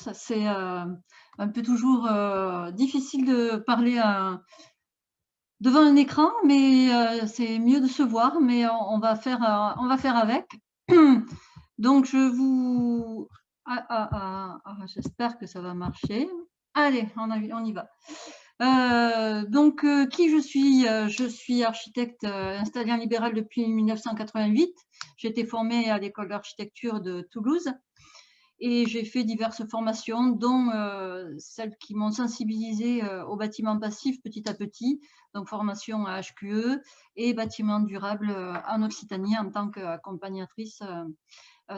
tous. C'est un peu toujours difficile de parler devant un écran, mais c'est mieux de se voir, mais on va faire avec. Donc je vous j'espère que ça va marcher. Allez, on y va. Qui je suis? Je suis architecte, installée en libéral depuis 1988. J'ai été formée à l'école d'architecture de Toulouse et j'ai fait diverses formations, dont celles qui m'ont sensibilisée au bâtiment passif petit à petit, donc formation à HQE et bâtiment durable en Occitanie en tant qu'accompagnatrice,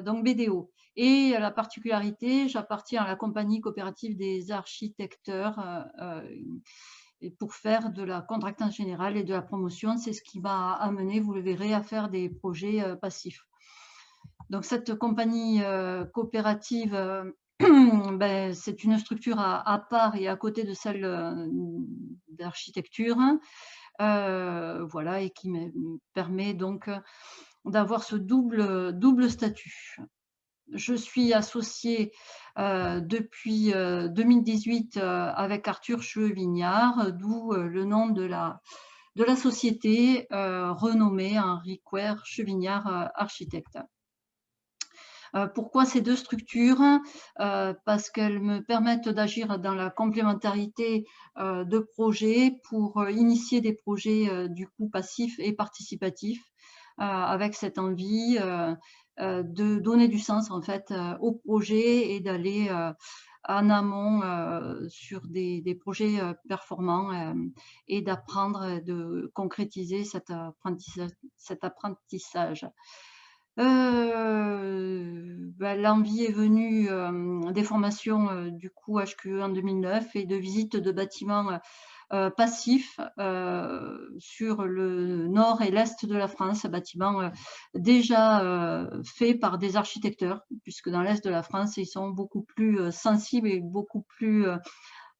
donc BDO. Et la particularité, j'appartiens à la compagnie coopérative des architecteurs et pour faire de la contractance générale et de la promotion. C'est ce qui m'a amené, vous le verrez, à faire des projets passifs. Donc cette compagnie coopérative, ben, c'est une structure à part et à côté de celle d'architecture, voilà, et qui me permet donc d'avoir ce double statut. Je suis associée depuis 2018 avec Arthur Cheviniard, d'où le nom de la société renommée Henri Couer Cheviniard Architecte. Pourquoi ces deux structures? Parce qu'elles me permettent d'agir dans la complémentarité de projets pour initier des projets du coup passifs et participatifs, avec cette envie de donner du sens en fait au projet et d'aller en amont sur des projets performants et d'apprendre, de concrétiser cet apprentissage. L'envie est venue des formations du coup HQE en 2009 et de visites de bâtiments passifs sur le nord et l'est de la France, bâtiments déjà faits par des architecteurs, puisque dans l'est de la France, ils sont beaucoup plus sensibles et beaucoup plus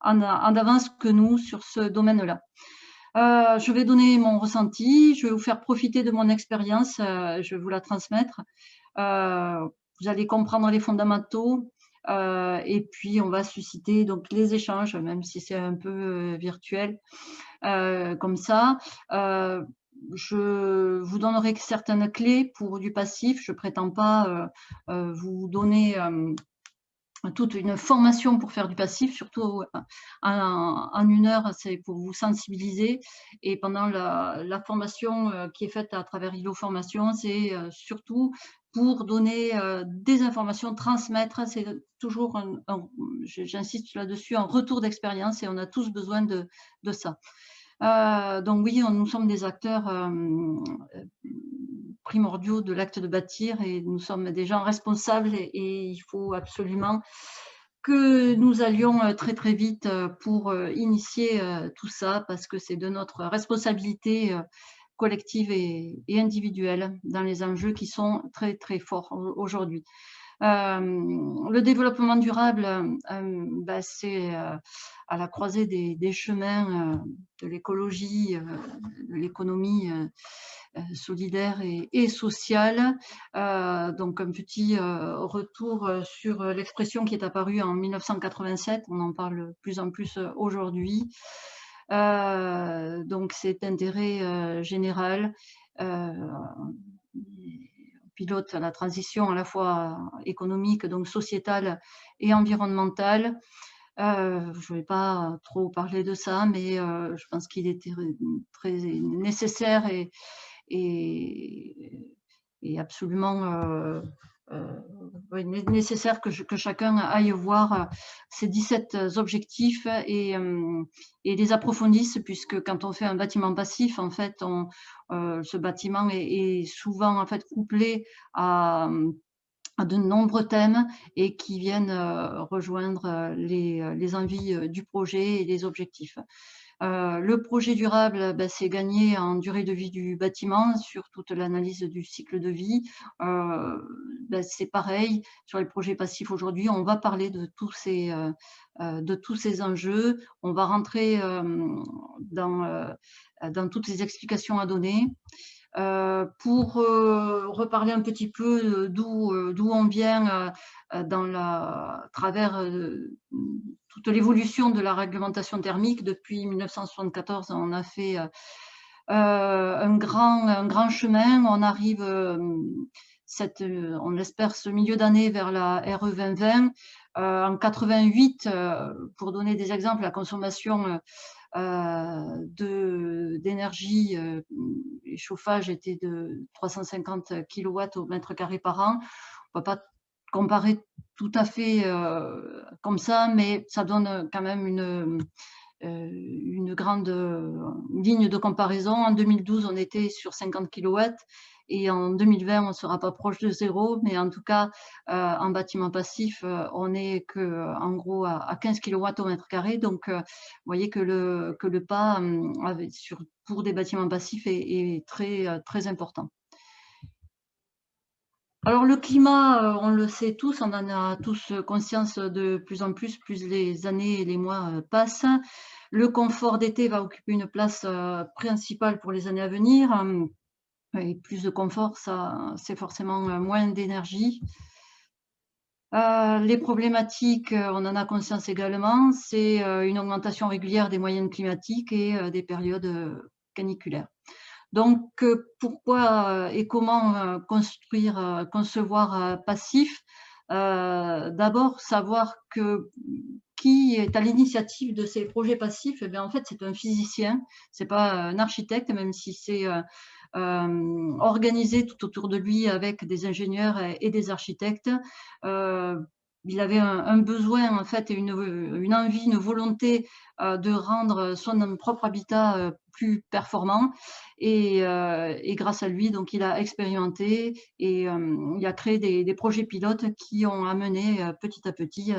en avance que nous sur ce domaine-là. Je vais donner mon ressenti, je vais vous faire profiter de mon expérience, je vais vous la transmettre. Vous allez comprendre les fondamentaux et puis on va susciter donc les échanges, même si c'est un peu virtuel comme ça. Je vous donnerai certaines clés pour du passif. Je ne prétends pas vous donner toute une formation pour faire du passif, surtout en 1 heure, c'est pour vous sensibiliser. Et pendant la formation qui est faite à travers ILO Formation, c'est surtout pour donner des informations, transmettre. C'est toujours, j'insiste là-dessus, un retour d'expérience et on a tous besoin de ça. Donc oui, nous sommes des acteurs primordiaux de l'acte de bâtir et nous sommes des gens responsables et il faut absolument que nous allions très très vite pour initier tout ça parce que c'est de notre responsabilité collective et individuelle dans les enjeux qui sont très très forts aujourd'hui. Le développement durable, c'est à la croisée des chemins de l'écologie, de l'économie solidaire et sociale. Donc un petit retour sur l'expression qui est apparue en 1987, on en parle de plus en plus aujourd'hui. Donc c'est intérêt général. Pilote la transition à la fois économique, donc sociétale et environnementale. Je ne vais pas trop parler de ça, mais je pense qu'il était très nécessaire et absolument oui, nécessaire que chacun aille voir ces 17 objectifs et les approfondisse, puisque quand on fait un bâtiment passif, en fait, ce bâtiment est souvent en fait couplé à de nombreux thèmes et qui viennent rejoindre les envies du projet et les objectifs. Le projet durable, c'est gagner en durée de vie du bâtiment sur toute l'analyse du cycle de vie. C'est pareil sur les projets passifs aujourd'hui. On va parler de tous ces enjeux. On va rentrer dans toutes les explications à donner. Pour reparler un petit peu d'où on vient à travers toute l'évolution de la réglementation thermique. Depuis 1974, on a fait un grand chemin. On arrive, on espère, ce milieu d'année vers la RE 2020. En 88, pour donner des exemples, la consommation d'énergie et chauffage était de 350 kilowatts au mètre carré par an. On ne peut pas comparer tout à fait comme ça, mais ça donne quand même une grande ligne de comparaison. En 2012, on était sur 50 kilowatts et en 2020, on ne sera pas proche de zéro, mais en tout cas, en bâtiment passif, on n'est en gros à 15 kilowatts au mètre carré. Donc, vous voyez que le pas pour des bâtiments passifs est très, très important. Alors le climat, on le sait tous, on en a tous conscience de plus en plus les années et les mois passent. Le confort d'été va occuper une place principale pour les années à venir. Et plus de confort, ça, c'est forcément moins d'énergie. Les problématiques, on en a conscience également, c'est une augmentation régulière des moyennes climatiques et des périodes caniculaires. Donc, pourquoi et comment concevoir passif? D'abord, savoir qui est à l'initiative de ces projets passifs. Eh bien, en fait, c'est un physicien, c'est pas un architecte, même si c'est organisé tout autour de lui avec des ingénieurs et des architectes. Il avait un besoin, en fait, et une envie, une volonté de rendre son propre habitat plus performant. Et grâce à lui, donc, il a expérimenté et il a créé des projets pilotes qui ont amené petit à petit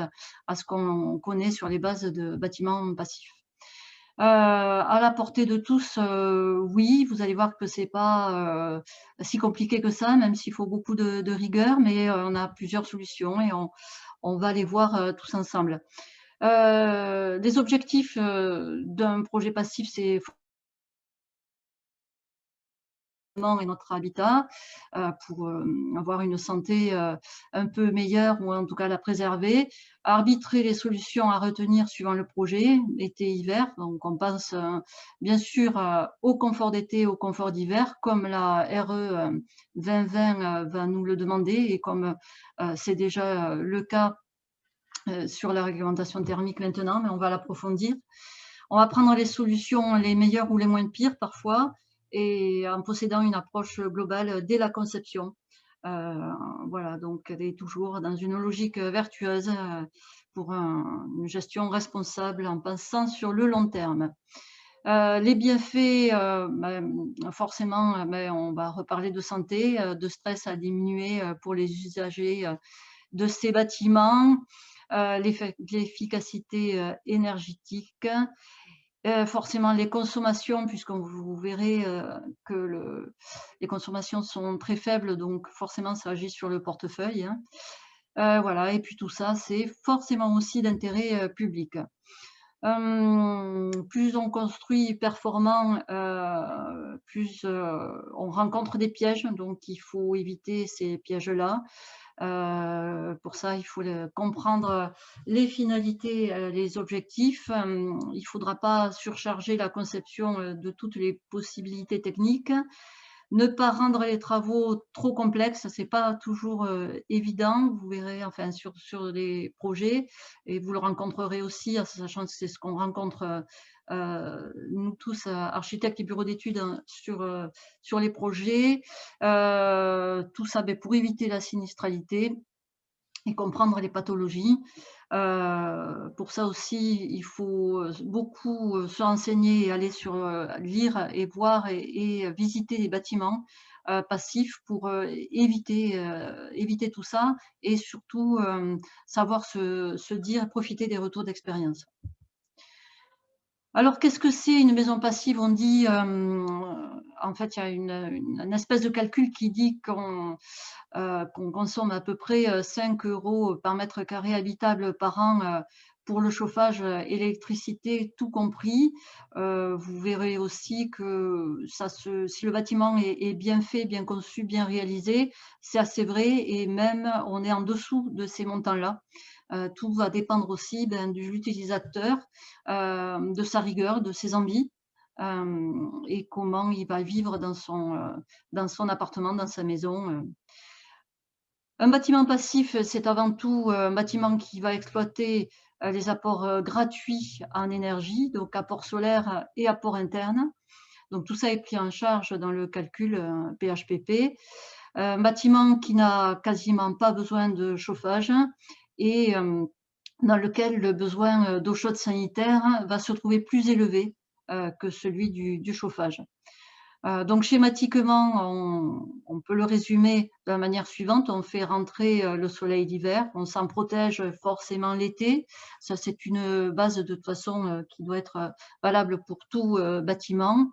à ce qu'on connaît sur les bases de bâtiments passifs. À la portée de tous, oui, vous allez voir que c'est pas si compliqué que ça, même s'il faut beaucoup de rigueur, mais on a plusieurs solutions et on va les voir tous ensemble. Les objectifs d'un projet passif, c'est et notre habitat pour avoir une santé un peu meilleure ou en tout cas la préserver. Arbitrer les solutions à retenir suivant le projet, été, hiver. Donc on pense bien sûr au confort d'été, au confort d'hiver, comme la RE 2020 va nous le demander et comme c'est déjà le cas sur la réglementation thermique maintenant, mais on va l'approfondir. On va prendre les solutions les meilleures ou les moins pires parfois, et en possédant une approche globale dès la conception. Voilà, donc toujours dans une logique vertueuse pour une gestion responsable en pensant sur le long terme. Les bienfaits, forcément, on va reparler de santé, de stress à diminuer pour les usagers de ces bâtiments, l'efficacité énergétique. Forcément les consommations, puisque vous verrez que les consommations sont très faibles, donc forcément ça agit sur le portefeuille, hein. Voilà, et puis tout ça, c'est forcément aussi d'intérêt public. Plus on construit performant, plus on rencontre des pièges, donc il faut éviter ces pièges-là. Pour ça, il faut comprendre les finalités, les objectifs. Il ne faudra pas surcharger la conception de toutes les possibilités techniques. Ne pas rendre les travaux trop complexes, ce n'est pas toujours évident. Vous verrez, enfin, sur les projets, et vous le rencontrerez aussi, sachant que c'est ce qu'on rencontre nous tous, architectes et bureaux d'études, hein, sur les projets. Tout ça pour éviter la sinistralité et comprendre les pathologies. Pour ça aussi, il faut beaucoup se renseigner et aller lire et voir et visiter les bâtiments passifs pour éviter tout ça et surtout savoir se dire, profiter des retours d'expérience. Alors, qu'est-ce que c'est une maison passive? On dit, en fait, il y a une espèce de calcul qui dit qu'on consomme à peu près 5 € par mètre carré habitable par an pour le chauffage et l'électricité, tout compris. Vous verrez aussi que si le bâtiment est bien fait, bien conçu, bien réalisé, c'est assez vrai et même on est en dessous de ces montants-là. Tout va dépendre aussi de l'utilisateur, de sa rigueur, de ses envies et comment il va vivre dans son appartement, dans sa maison. Un bâtiment passif, c'est avant tout un bâtiment qui va exploiter les apports gratuits en énergie, donc apport solaire et apport interne. Donc tout ça est pris en charge dans le calcul PHPP. Un bâtiment qui n'a quasiment pas besoin de chauffage et dans lequel le besoin d'eau chaude sanitaire va se trouver plus élevé que celui du chauffage. Donc schématiquement, on peut le résumer de la manière suivante. On fait rentrer le soleil d'hiver, on s'en protège forcément l'été. Ça, c'est une base de toute façon qui doit être valable pour tout bâtiment.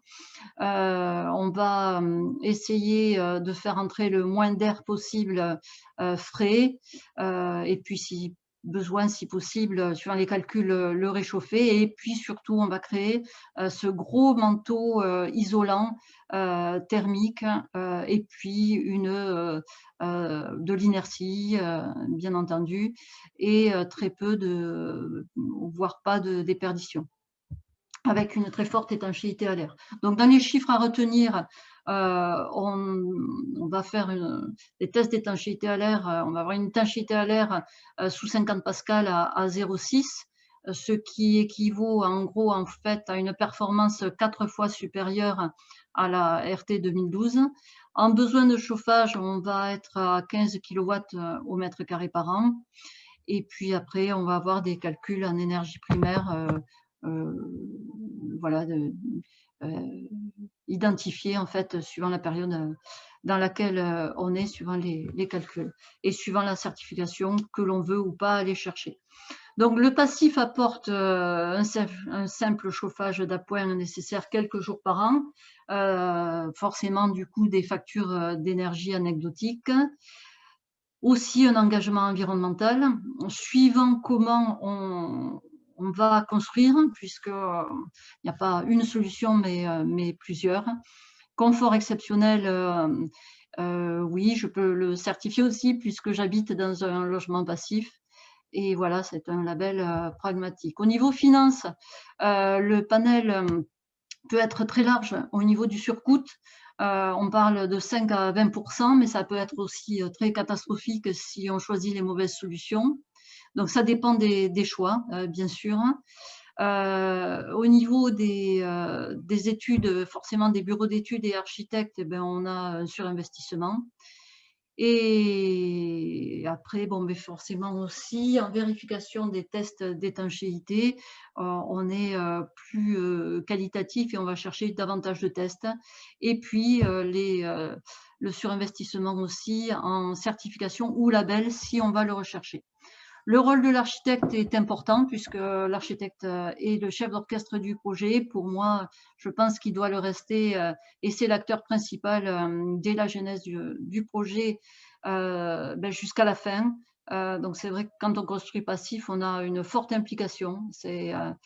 On va essayer de faire entrer le moins d'air possible frais et puis si besoin, si possible, suivant les calculs, le réchauffer et puis surtout on va créer ce gros manteau isolant thermique et puis de l'inertie bien entendu et très peu voire pas de déperdition avec une très forte étanchéité à l'air. Donc dans les chiffres à retenir, on va faire des tests d'étanchéité à l'air, on va avoir une étanchéité à l'air sous 50 pascal à 0,6, ce qui équivaut en gros en fait à une performance 4 fois supérieure à la RT 2012. En besoin de chauffage, on va être à 15 kW au mètre carré par an. Et puis après, on va avoir des calculs en énergie primaire voilà, identifiés en fait suivant la période dans laquelle on est, suivant les calculs et suivant la certification que l'on veut ou pas aller chercher. Donc le passif apporte un simple chauffage d'appoint nécessaire quelques jours par an, forcément du coup des factures d'énergie anecdotiques. Aussi un engagement environnemental, suivant comment on va construire, puisqu'il n'y a pas une solution, mais plusieurs. Confort exceptionnel, oui, je peux le certifier aussi, puisque j'habite dans un logement passif. Et voilà, c'est un label pragmatique. Au niveau finance, le panel peut être très large au niveau du surcoût. On parle de 5 à 20%, mais ça peut être aussi très catastrophique si on choisit les mauvaises solutions. Donc ça dépend des choix, bien sûr. Au niveau des études, forcément des bureaux d'études et architectes, eh bien, on a un surinvestissement. Et après, bon, mais forcément aussi, en vérification des tests d'étanchéité, on est plus qualitatif et on va chercher davantage de tests. Et puis, le surinvestissement aussi en certification ou label si on va le rechercher. Le rôle de l'architecte est important puisque l'architecte est le chef d'orchestre du projet. Pour moi, je pense qu'il doit le rester et c'est l'acteur principal dès la genèse du projet jusqu'à la fin. Donc c'est vrai que quand on construit passif, on a une forte implication. C'est un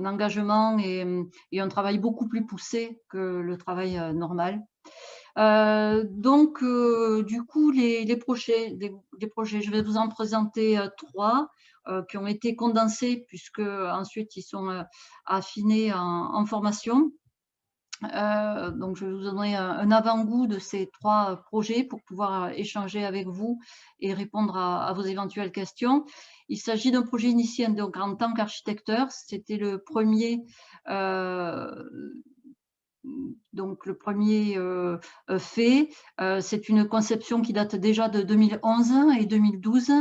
engagement et un travail beaucoup plus poussé que le travail normal. Donc, du coup, les projets, je vais vous en présenter 3 qui ont été condensés puisque ensuite ils sont affinés en formation. Donc, je vais vous donner un avant-goût de ces 3 projets pour pouvoir échanger avec vous et répondre à vos éventuelles questions. Il s'agit d'un projet initié donc, en tant qu'architecteur. C'était le premier donc le premier fait, c'est une conception qui date déjà de 2011 et 2012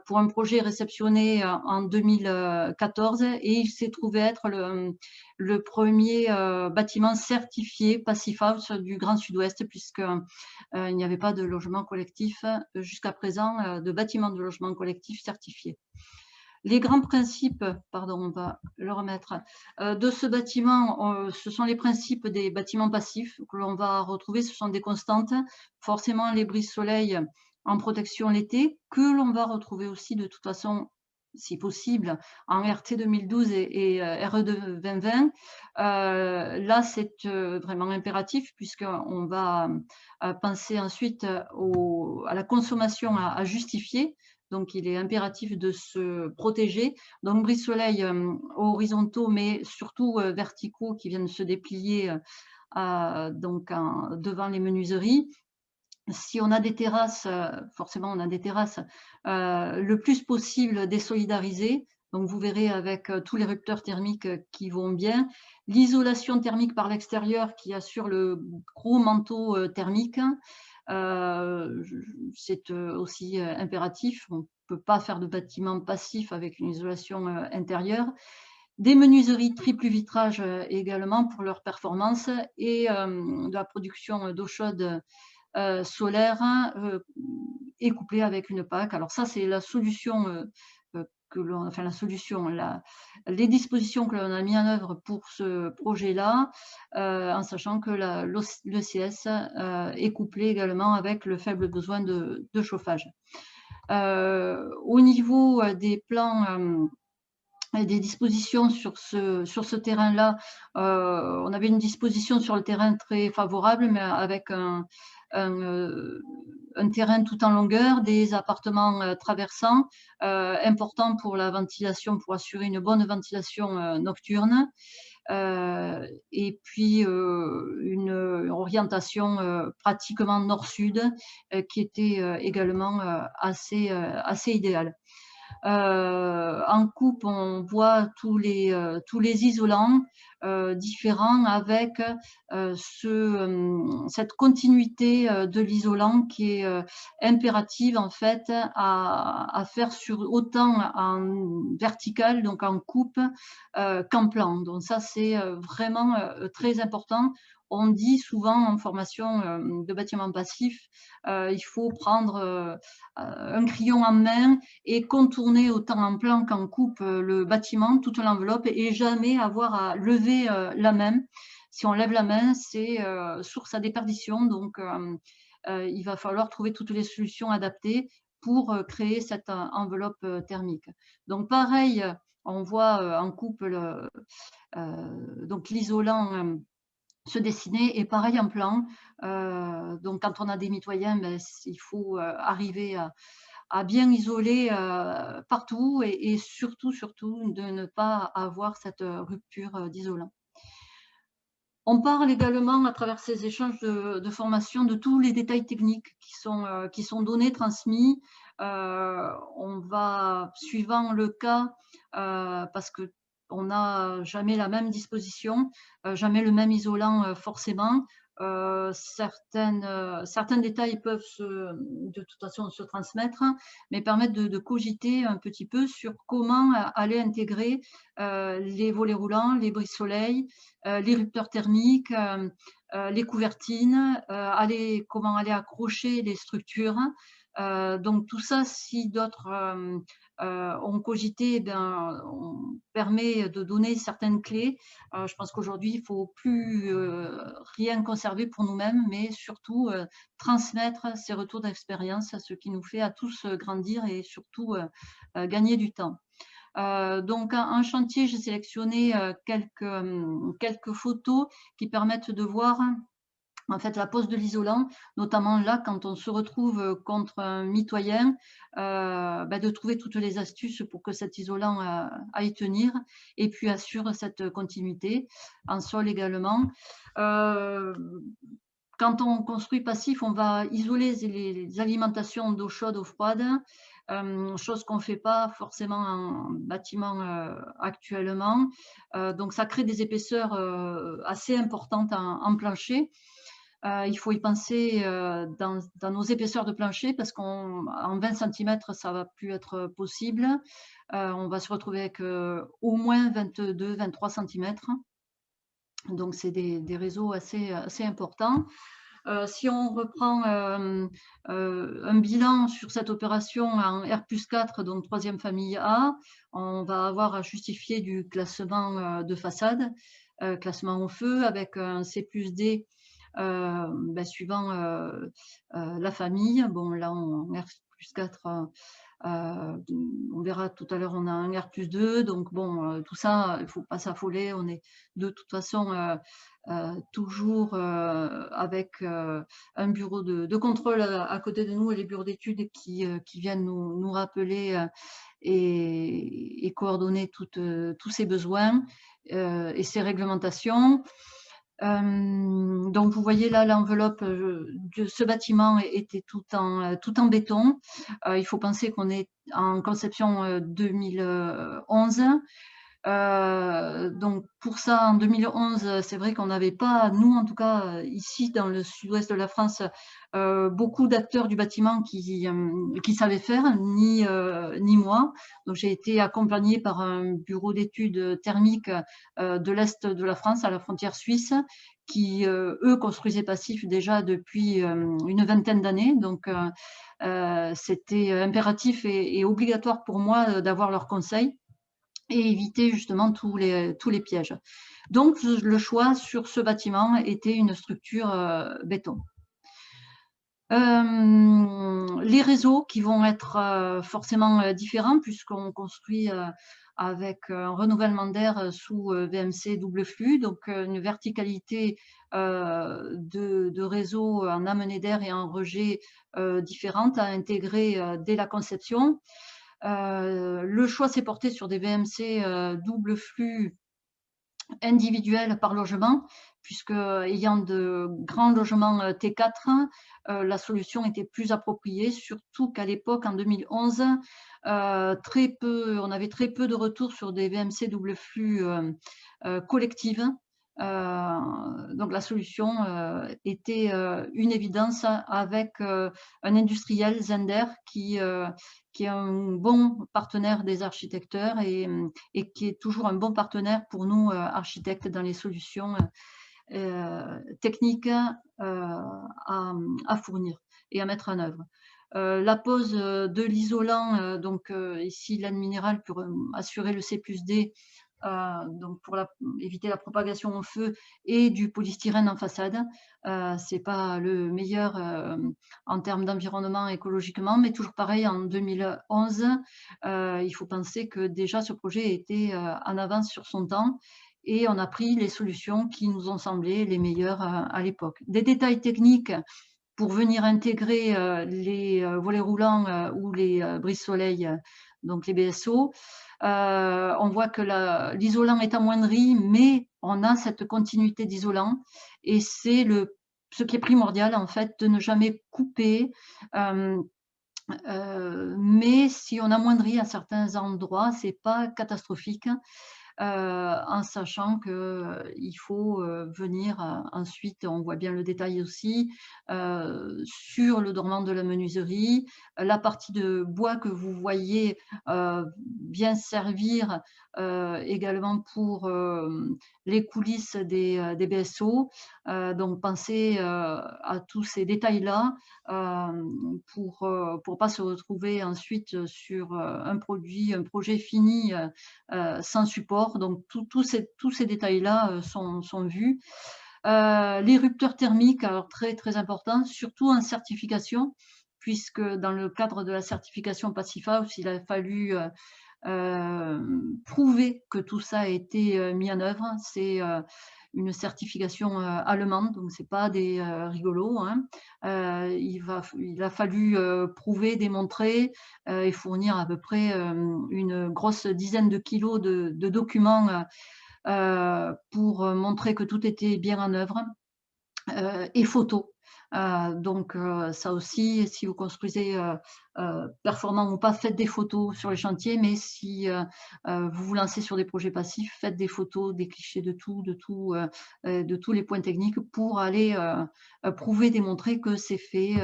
pour un projet réceptionné en 2014 et il s'est trouvé être le premier bâtiment certifié Passif House du Grand Sud-Ouest puisqu'il n'y avait pas de logement collectif jusqu'à présent, de bâtiment de logement collectif certifié. Les grands principes, pardon, on va le remettre, de ce bâtiment, ce sont les principes des bâtiments passifs que l'on va retrouver, ce sont des constantes. Forcément, les brises soleil en protection l'été, que l'on va retrouver aussi de toute façon, si possible, en RT 2012 et RE 2020. Là, c'est vraiment impératif puisqu'on va penser ensuite à la consommation à justifier. Donc, il est impératif de se protéger. Donc, brise-soleil horizontaux, mais surtout verticaux qui viennent se déplier donc devant les menuiseries. Si on a des terrasses, forcément on a des terrasses, le plus possible désolidariser. Donc vous verrez avec tous les rupteurs thermiques qui vont bien. L'isolation thermique par l'extérieur qui assure le gros manteau thermique, c'est aussi impératif. On ne peut pas faire de bâtiment passif avec une isolation intérieure. Des menuiseries triple vitrage également pour leur performance et de la production d'eau chaude solaire et couplé avec une PAC. Alors ça, c'est la solution que l'on, enfin la solution, les dispositions que l'on a mis en œuvre pour ce projet-là, en sachant que l'ECS est couplé également avec le faible besoin de chauffage. Au niveau des plans des dispositions sur ce terrain-là, on avait une disposition sur le terrain très favorable, mais avec un terrain tout en longueur, des appartements traversants, importants pour la ventilation, pour assurer une bonne ventilation nocturne. Et puis une orientation pratiquement nord-sud qui était également assez idéale. En coupe, on voit tous les isolants différents avec cette continuité de l'isolant qui est impérative en fait à faire sur autant en vertical, donc en coupe, qu'en plan. Donc ça, c'est vraiment très important. On dit souvent en formation de bâtiment passif, il faut prendre un crayon en main et contourner autant en plan qu'en coupe le bâtiment, toute l'enveloppe, et jamais avoir à lever la main. Si on lève la main, c'est source à déperdition. Donc, il va falloir trouver toutes les solutions adaptées pour créer cette enveloppe thermique. Donc, pareil, on voit en coupe donc l'isolant se dessiner, et pareil en plan. Donc, quand on a des mitoyens, ben, il faut arriver à bien isoler partout et surtout de ne pas avoir cette rupture d'isolant. On parle également à travers ces échanges de formation de tous les détails techniques qui sont donnés, transmis. On va, suivant le cas, parce que on n'a jamais la même disposition, jamais le même isolant forcément. Certains détails peuvent de toute façon se transmettre, mais permettre de cogiter un petit peu sur comment aller intégrer les volets roulants, les brise-soleil, les rupteurs thermiques, les couvertines, comment aller accrocher les structures. Donc tout ça, si d'autres ont cogité, on permet de donner certaines clés. Je pense qu'aujourd'hui, il ne faut plus rien conserver pour nous-mêmes, mais surtout transmettre ces retours d'expérience, ce qui nous fait à tous grandir et surtout gagner du temps. Donc en chantier, j'ai sélectionné quelques photos qui permettent de voir en fait la pose de l'isolant, notamment là quand on se retrouve contre un mitoyen, de trouver toutes les astuces pour que cet isolant aille tenir et puis assure cette continuité en sol également. Quand on construit passif, on va isoler les alimentations d'eau chaude, eau froide, chose qu'on ne fait pas forcément en bâtiment actuellement. Donc ça crée des épaisseurs assez importantes en plancher. Il faut y penser dans nos épaisseurs de plancher parce qu'en 20 cm, ça ne va plus être possible. On va se retrouver avec au moins 22-23 cm. Donc, c'est des réseaux assez importants. Si on reprend un bilan sur cette opération en R+4, donc troisième famille A, on va avoir à justifier du classement de façade, classement au feu avec un C+D suivant la famille. Bon, là, en R+4, on verra tout à l'heure, on a un R+2, donc bon, tout ça, il ne faut pas s'affoler. On est de toute façon toujours avec un bureau de contrôle à côté de nous et les bureaux d'études qui viennent nous rappeler et coordonner tous ces besoins et ces réglementations. Donc vous voyez là l'enveloppe de ce bâtiment était tout en béton. Il faut penser qu'on est en conception 2011. Donc pour ça, en 2011, c'est vrai qu'on n'avait pas, nous en tout cas, ici dans le sud-ouest de la France, beaucoup d'acteurs du bâtiment qui savaient faire, ni moi. Donc j'ai été accompagnée par un bureau d'études thermiques de l'Est de la France, à la frontière suisse, qui, eux, construisaient passifs déjà depuis une vingtaine d'années. Donc c'était impératif et obligatoire pour moi d'avoir leurs conseils et éviter justement tous les pièges. Donc le choix sur ce bâtiment était une structure béton. Les réseaux qui vont être forcément différents puisqu'on construit avec un renouvellement d'air sous VMC double flux, donc une verticalité de réseau en amenée d'air et en rejet différente à intégrer dès la conception. Le choix s'est porté sur des VMC double flux individuels par logement, puisque ayant de grands logements T4, la solution était plus appropriée, surtout qu'à l'époque, en 2011, on avait très peu de retours sur des VMC double flux collectives. Donc la solution était une évidence avec un industriel, Zender, qui est un bon partenaire des architecteurs et qui est toujours un bon partenaire pour nous, architectes, dans les solutions techniques à fournir et à mettre en œuvre. La pose de l'isolant, donc ici laine minérale pour assurer le C+D, donc pour éviter la propagation au feu, et du polystyrène en façade. C'est pas le meilleur en termes d'environnement écologiquement, mais toujours pareil, en 2011, il faut penser que déjà ce projet était en avance sur son temps et on a pris les solutions qui nous ont semblé les meilleures à l'époque. Des détails techniques pour venir intégrer les volets roulants ou les brise-soleil, donc les BSO. On voit que l'isolant est amoindri, mais on a cette continuité d'isolant et c'est ce qui est primordial en fait, de ne jamais couper. Mais si on amoindrit à certains endroits, c'est pas catastrophique. En sachant qu'il faut venir ensuite, on voit bien le détail aussi, sur le dormant de la menuiserie, la partie de bois que vous voyez bien servir également pour les coulisses des BSO. Donc pensez à tous ces détails-là pour pas se retrouver ensuite sur un projet fini sans support. Donc tous ces détails-là sont vus. Les rupteurs thermiques, alors très important, surtout en certification, puisque dans le cadre de la certification Passivhaus, il a fallu prouver que tout ça a été mis en œuvre. C'est une certification allemande, donc c'est pas des rigolos, hein. Il a fallu prouver, démontrer et fournir à peu près une grosse dizaine de kilos de documents pour montrer que tout était bien en œuvre, et photos. Donc ça aussi, si vous construisez performant ou pas, faites des photos sur les chantiers, mais si vous vous lancez sur des projets passifs, faites des photos, des clichés de tous les points techniques pour aller prouver, démontrer que c'est fait,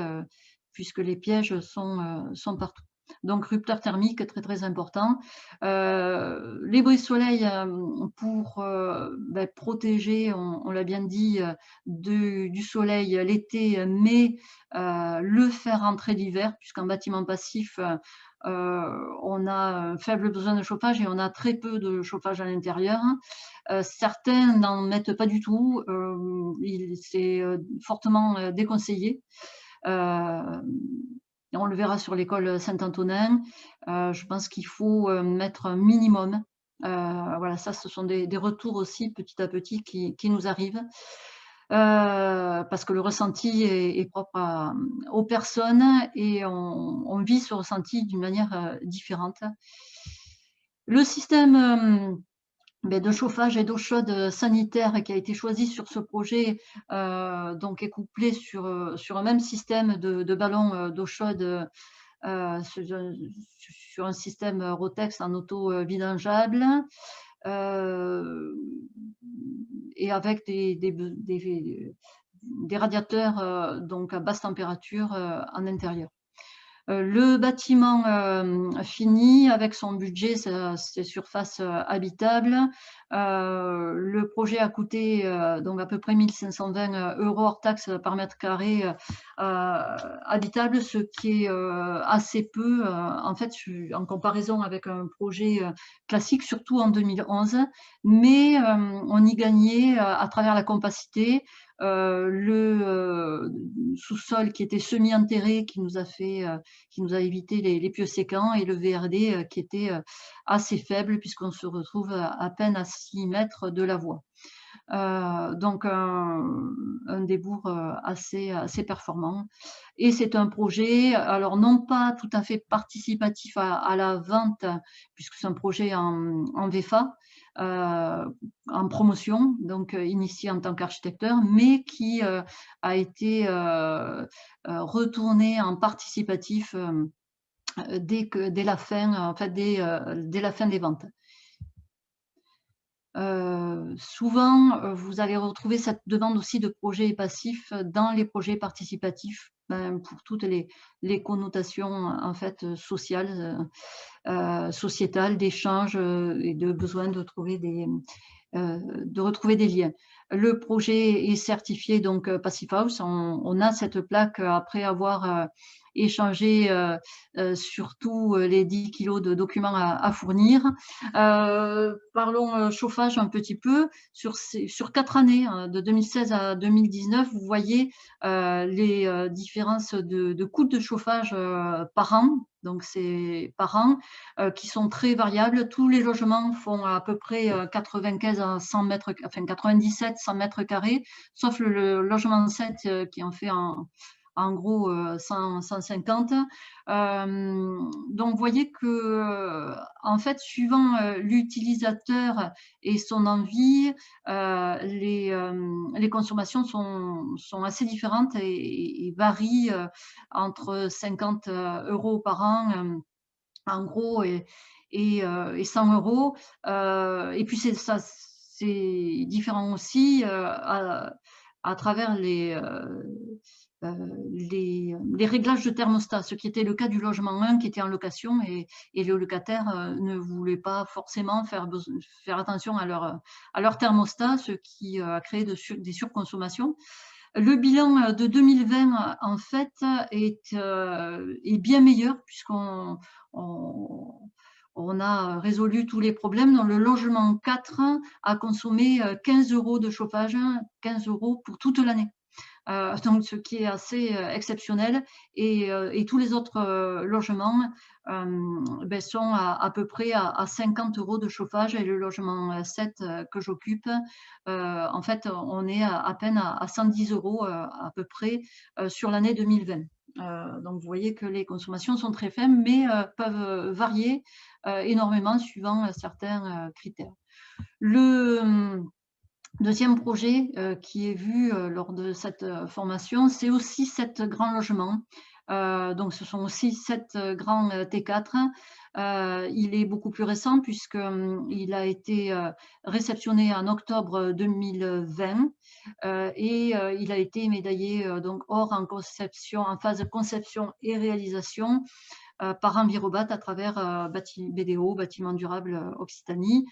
puisque les pièges sont partout. Donc rupteur thermique, très important. Les brise-soleil pour protéger, on l'a bien dit, du soleil l'été, mais le faire rentrer l'hiver, puisqu'en bâtiment passif, on a un faible besoin de chauffage et on a très peu de chauffage à l'intérieur. Certains n'en mettent pas du tout, c'est fortement déconseillé. On le verra sur l'école Saint-Antonin. Je pense qu'il faut mettre un minimum. Voilà, ça, ce sont des retours aussi petit à petit qui nous arrivent. Parce que le ressenti est propre aux personnes et on vit ce ressenti d'une manière différente. Le système de chauffage et d'eau chaude sanitaire qui a été choisi sur ce projet donc est couplé sur un même système de ballons d'eau chaude sur un système Rotex en auto-vidangeable et avec des radiateurs donc à basse température en intérieur. Le bâtiment fini avec son budget, ses surfaces habitables. Le projet a coûté donc à peu près 1 520 € hors taxe par mètre carré habitable, ce qui est assez peu en fait en comparaison avec un projet classique, surtout en 2011. Mais on y gagnait à travers la compacité, le sous-sol qui était semi-enterré, qui nous a évité les pieux sécants, et le VRD qui était assez faible puisqu'on se retrouve à peine à 6 mètres de la voie. Donc un débours assez performant. Et c'est un projet, alors non pas tout à fait participatif à la vente, puisque c'est un projet en VFA, en promotion, donc initié en tant qu'architecteur, mais qui a été retourné en participatif dès la fin, en fait, dès la fin des ventes. Souvent, vous allez retrouver cette demande aussi de projets passifs dans les projets participatifs, pour toutes les connotations en fait sociales, sociétales, d'échanges et de besoin de retrouver des liens. Le projet est certifié donc Passive House. On a cette plaque après avoir échangé surtout les 10 kilos de documents à fournir. Parlons chauffage un petit peu. Sur 4 années, hein, de 2016 à 2019, vous voyez les différences de coûts de chauffage par an. Donc c'est par an, qui sont très variables. Tous les logements font à peu près 95 à 100 mètres, enfin 97, 100 mètres carrés, sauf le logement 7 qui en fait en gros 150. Donc vous voyez que en fait, suivant l'utilisateur et son envie, les consommations sont assez différentes et varient entre 50 € par an en gros et 100 €. Et puis c'est différent aussi à travers les réglages de thermostat, ce qui était le cas du logement 1 qui était en location, et les locataires ne voulaient pas forcément faire attention à leur thermostat, ce qui a créé des surconsommations. Le bilan de 2020 en fait est bien meilleur puisqu'on a résolu tous les problèmes. Dans le logement 4 a consommé 15 € de chauffage, 15 € pour toute l'année. Donc ce qui est assez exceptionnel, et tous les autres logements sont à peu près à 50 € de chauffage, et le logement 7 que j'occupe, en fait on est à peine à 110 € à peu près sur l'année 2020. Donc vous voyez que les consommations sont très faibles, mais peuvent varier énormément suivant certains critères. Le deuxième projet qui est vu lors de cette formation, c'est aussi 7 grands logements. Donc ce sont aussi 7 grands T4. Il est beaucoup plus récent puisqu'il a été réceptionné en octobre 2020 et il a été médaillé donc or en phase de conception et réalisation par Envirobat à travers BDO, Bâtiment Durable Occitanie.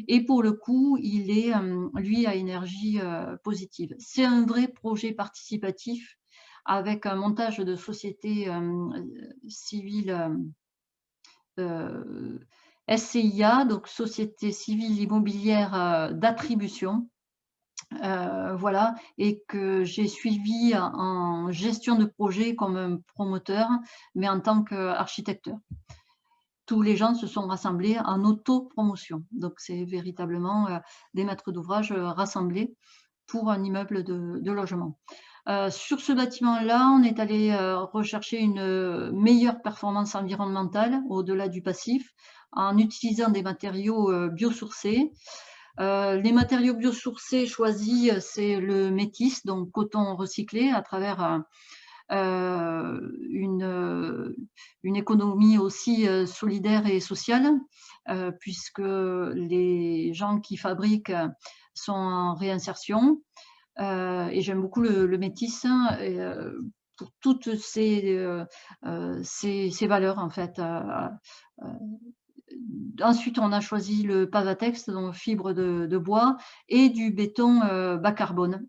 Et pour le coup, il est, lui, à énergie positive. C'est un vrai projet participatif avec un montage de société civile SCIA, donc Société civile immobilière d'attribution. Voilà, et que j'ai suivi en gestion de projet comme un promoteur, mais en tant qu'architecte. Tous les gens se sont rassemblés en autopromotion. Donc c'est véritablement des maîtres d'ouvrage rassemblés pour un immeuble de logement. Sur ce bâtiment-là, on est allé rechercher une meilleure performance environnementale au-delà du passif en utilisant des matériaux biosourcés. Les matériaux biosourcés choisis, c'est le métis, donc coton recyclé à travers une économie aussi solidaire et sociale, puisque les gens qui fabriquent sont en réinsertion. Et j'aime beaucoup le métis et, pour toutes ces valeurs en fait. Ensuite, on a choisi le Pavatex, donc fibre de bois, et du béton bas carbone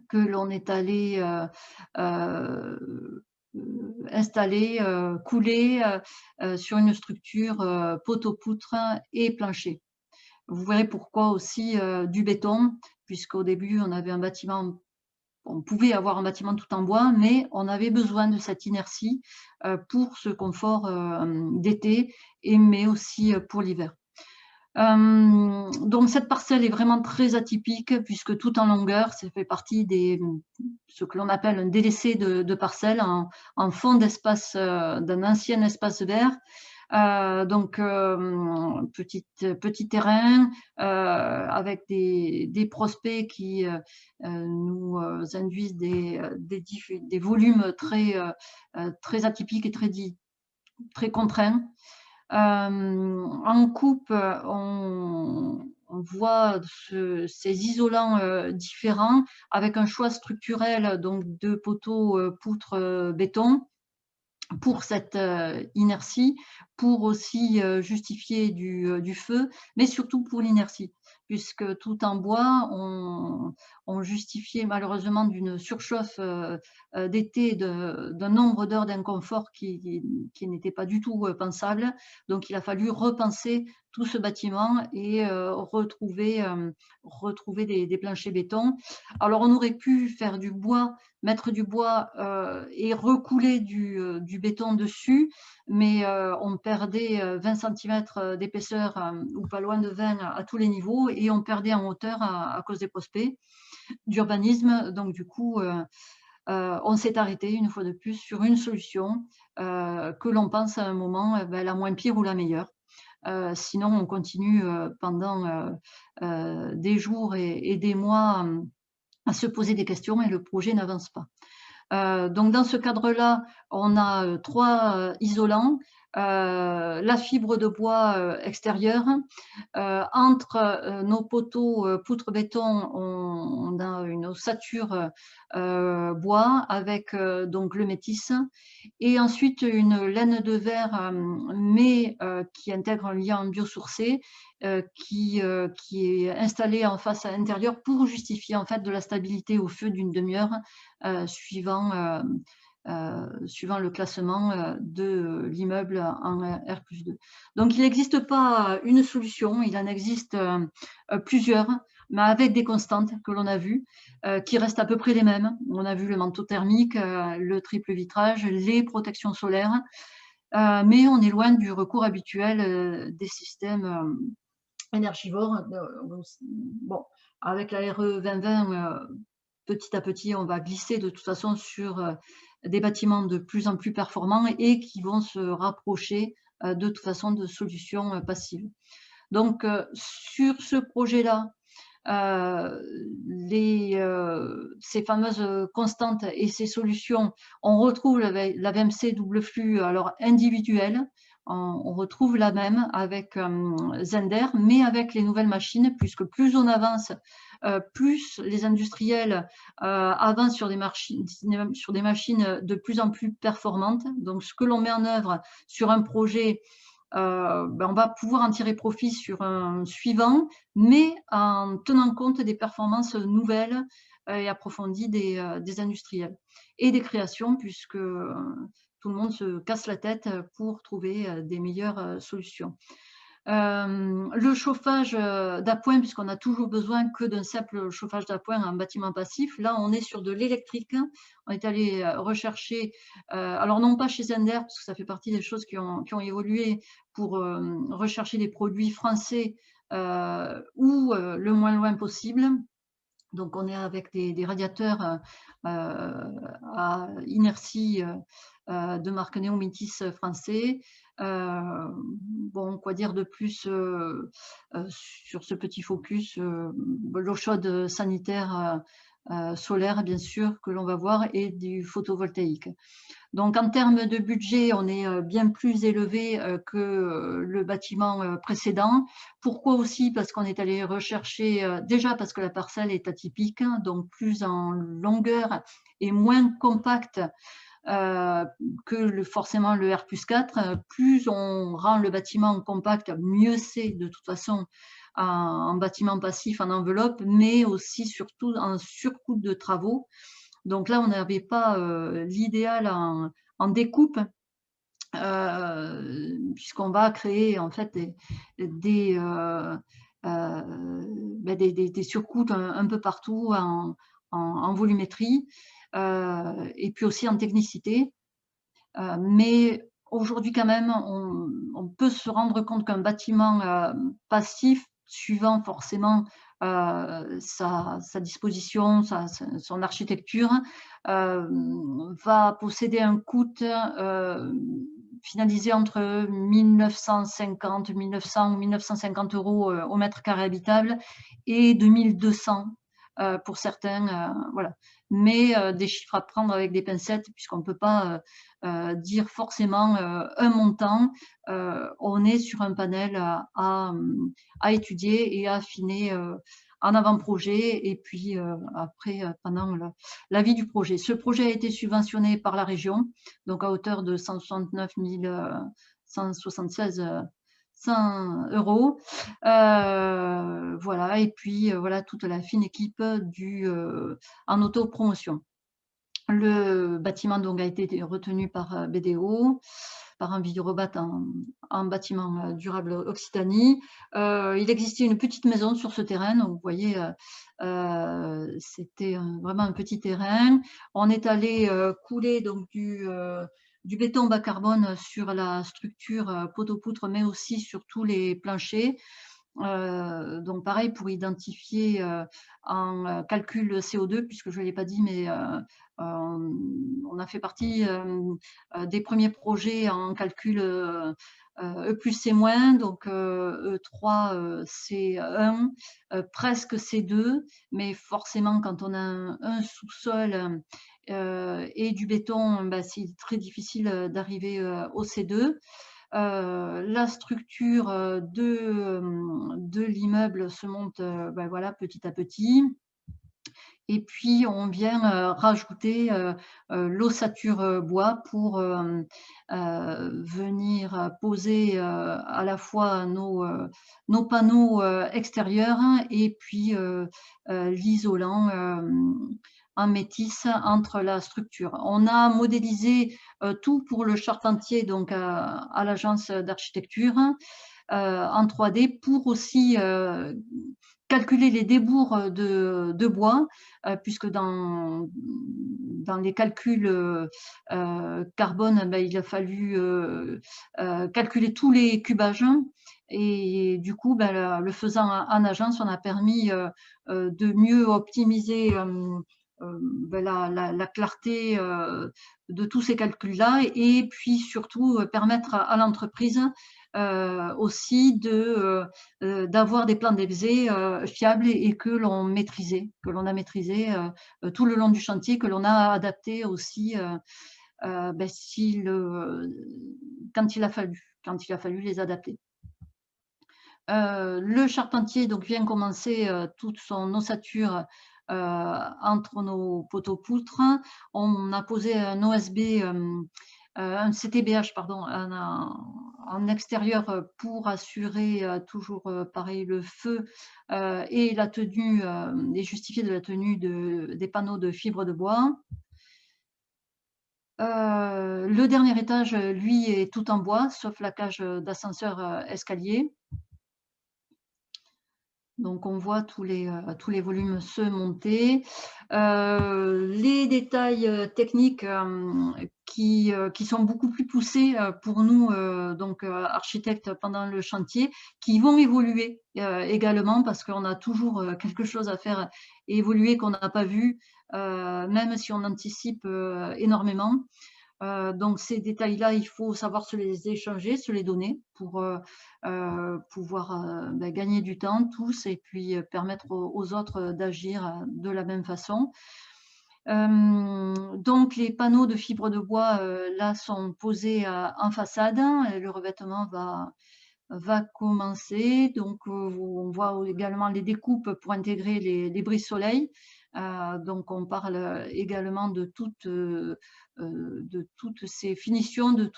que l'on est allé installer, couler sur une structure poteau-poutre et plancher. Vous verrez pourquoi aussi du béton, puisqu'au début, on avait un bâtiment, on pouvait avoir un bâtiment tout en bois, mais on avait besoin de cette inertie pour ce confort d'été, mais aussi pour l'hiver. Donc cette parcelle est vraiment très atypique puisque tout en longueur, ça fait partie des ce que l'on appelle un délaissé de parcelle en fond d'espace d'un ancien espace vert. Donc petit terrain avec des prospects qui nous induisent des volumes très atypiques et très contraints. En coupe, on voit ces isolants différents avec un choix structurel donc de poteaux poutres béton pour cette inertie, pour aussi justifier du feu, mais surtout pour l'inertie, puisque tout en bois, on justifiait malheureusement d'une surchauffe d'été, d'un nombre d'heures d'inconfort qui n'était pas du tout pensable. Donc il a fallu repenser tout ce bâtiment et retrouver des planchers béton. Alors on aurait pu faire du bois, mettre du bois et recouler du béton dessus, mais on perdait 20 cm d'épaisseur ou pas loin de 20 à tous les niveaux, et on perdait en hauteur à cause des prospects d'urbanisme. Donc du coup, on s'est arrêté une fois de plus sur une solution que l'on pense à un moment la moins pire ou la meilleure. Sinon, on continue pendant des jours et des mois à se poser des questions et le projet n'avance pas. Donc dans ce cadre-là, on a 3 isolants, la fibre de bois extérieure. Entre nos poteaux poutre béton, on a une ossature bois avec donc le métis, et ensuite une laine de verre, mais qui intègre un liant biosourcé qui est installé en face intérieure pour justifier en fait de la stabilité au feu d'une demi-heure suivant le classement de l'immeuble en R+2. Donc il n'existe pas une solution, il en existe plusieurs, mais avec des constantes que l'on a vues, qui restent à peu près les mêmes. On a vu le manteau thermique, le triple vitrage, les protections solaires, mais on est loin du recours habituel des systèmes énergivores. Bon, avec la RE 2020, petit à petit, on va glisser de toute façon sur des bâtiments de plus en plus performants et qui vont se rapprocher de toute façon de solutions passives. Donc, sur ce projet-là, ces fameuses constantes et ces solutions, on retrouve la VMC double flux alors individuelle, on retrouve la même avec Zender, mais avec les nouvelles machines, puisque plus on avance, plus les industriels avancent sur des machines de plus en plus performantes. Donc ce que l'on met en œuvre sur un projet, on va pouvoir en tirer profit sur un suivant, mais en tenant compte des performances nouvelles et approfondies des industriels et des créations, puisque tout le monde se casse la tête pour trouver des meilleures solutions. Le chauffage d'appoint, puisqu'on a toujours besoin que d'un simple chauffage d'appoint en bâtiment passif. Là, on est sur de l'électrique. On est allé rechercher, alors non pas chez Zender, parce que ça fait partie des choses qui ont évolué pour rechercher des produits français ou le moins loin possible. Donc, on est avec des radiateurs à inertie de marque Neomitis français. Bon, quoi dire de plus sur ce petit focus, l'eau chaude sanitaire solaire, bien sûr, que l'on va voir, et du photovoltaïque. Donc, en termes de budget, on est bien plus élevé que le bâtiment précédent. Pourquoi aussi? Parce qu'on est allé rechercher, déjà parce que la parcelle est atypique, hein, donc plus en longueur et moins compacte que forcément le R+4. Plus on rend le bâtiment compact, mieux c'est de toute façon en bâtiment passif, en enveloppe, mais aussi surtout en surcoût de travaux. Donc là, on n'avait pas l'idéal en découpe, puisqu'on va créer en fait des, des surcoûts un peu partout en volumétrie et puis aussi en technicité. Mais aujourd'hui, quand même, on peut se rendre compte qu'un bâtiment passif, suivant forcément sa disposition, son architecture, va posséder un coût finalisé entre 1950, 1900 ou 1950 euros au mètre carré habitable et 2200 pour certains. Voilà. Mais des chiffres à prendre avec des pincettes, puisqu'on ne peut pas dire forcément un montant. On est sur un panel à étudier et à affiner en avant-projet et puis après pendant la vie du projet. Ce projet a été subventionné par la région, donc à hauteur de 169 176 100 euros. Voilà, et puis voilà toute la fine équipe en autopromotion. Le bâtiment donc a été retenu par BDO, par un Villerobat en bâtiment durable Occitanie. Il existait une petite maison sur ce terrain, donc vous voyez, c'était vraiment un petit terrain. On est allé couler donc du béton bas carbone sur la structure poteau-poutre, mais aussi sur tous les planchers. Donc pareil pour identifier en calcul CO2, puisque je ne l'ai pas dit, mais on a fait partie des premiers projets en calcul E plus C moins, donc E3 C1, presque C2, mais forcément quand on a un sous-sol et du béton, bah, c'est très difficile d'arriver au C2. La structure de l'immeuble se monte ben voilà, petit à petit. Et puis, on vient rajouter l'ossature bois pour venir poser à la fois nos panneaux extérieurs et puis l'isolant en métis entre la structure. On a modélisé tout pour le charpentier, donc à l'agence d'architecture en 3D pour aussi calculer les débours de bois, puisque dans les calculs carbone, ben, il a fallu calculer tous les cubages. Et du coup, ben, le faisant en agence, on a permis de mieux optimiser ben, la clarté de tous ces calculs-là, et puis surtout permettre à l'entreprise aussi d'avoir des plans d'exé fiables et que l'on a maîtrisé tout le long du chantier, que l'on a adapté aussi ben, quand il a fallu les adapter. Le charpentier donc vient commencer toute son ossature entre nos poteaux-poutres. On a posé un OSB, un CTBH, pardon, en extérieur pour assurer toujours pareil le feu et la tenue et justifier de la tenue des panneaux de fibre de bois. Le dernier étage, lui, est tout en bois, sauf la cage, d'ascenseur, escalier. Donc on voit tous les volumes se monter. Les détails, techniques, qui sont beaucoup plus poussés, pour nous, donc architectes pendant le chantier, qui vont évoluer, également parce qu'on a toujours, quelque chose à faire évoluer qu'on n'a pas vu, même si on anticipe, énormément. Donc ces détails-là, il faut savoir se les échanger, se les donner pour, pouvoir, gagner du temps tous et puis, permettre aux autres, d'agir, de la même façon. Donc les panneaux de fibre de bois, là sont posés, en façade et le revêtement va commencer. Donc, on voit également les découpes pour intégrer les brise-soleil. Donc on parle, également de toutes ces finitions, de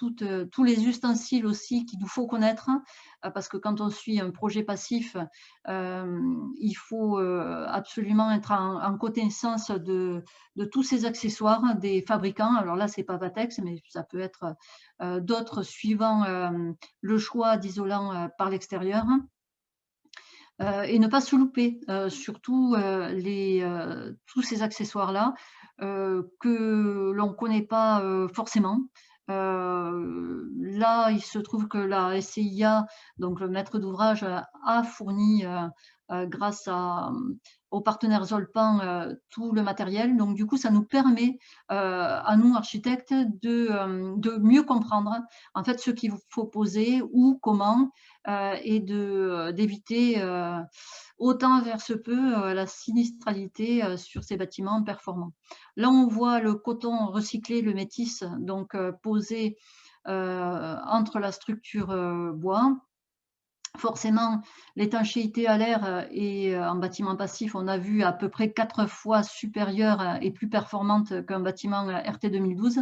tous les ustensiles aussi qu'il nous faut connaître, parce que quand on suit un projet passif, il faut, absolument être en connaissance de tous ces accessoires des fabricants. Alors là, c'est pas Vatex, mais ça peut être, d'autres suivant, le choix d'isolant, par l'extérieur, et ne pas se louper, surtout, tous ces accessoires-là, que l'on ne connaît pas, forcément. Là, il se trouve que la SCIA, donc le maître d'ouvrage, a fourni, grâce aux partenaires Zolpan, tout le matériel. Donc du coup, ça nous permet, à nous architectes de mieux comprendre, en fait, ce qu'il faut poser, où, comment, et d'éviter, autant faire se peut, la sinistralité, sur ces bâtiments performants. Là, on voit le coton recyclé, le métis, donc posé, entre la structure, bois. Forcément, l'étanchéité à l'air, est, en bâtiment passif, on a vu à peu près 4 fois supérieure, et plus performante qu'un bâtiment, RT 2012.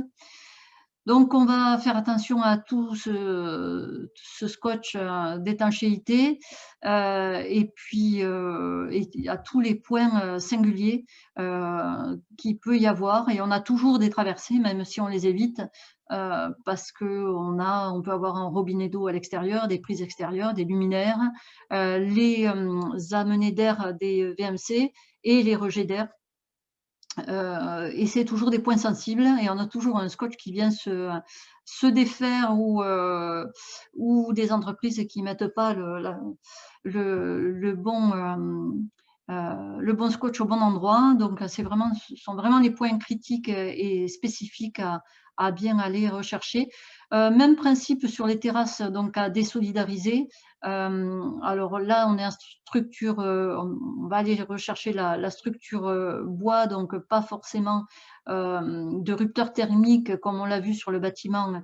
Donc on va faire attention à tout ce scotch, d'étanchéité, et puis, et à tous les points, singuliers, qu'il peut y avoir et on a toujours des traversées, même si on les évite, parce on peut avoir un robinet d'eau à l'extérieur, des prises extérieures, des luminaires, les, amenées d'air des VMC et les rejets d'air. Et c'est toujours des points sensibles et on a toujours un scotch qui vient se défaire ou des entreprises qui mettent pas le bon scotch au bon endroit. Donc ce sont vraiment les points critiques, et spécifiques à bien aller rechercher. Même principe sur les terrasses, donc à désolidariser. Alors là, on est en structure, on va aller rechercher la structure, bois, donc pas forcément, de rupteur thermique comme on l'a vu sur le bâtiment,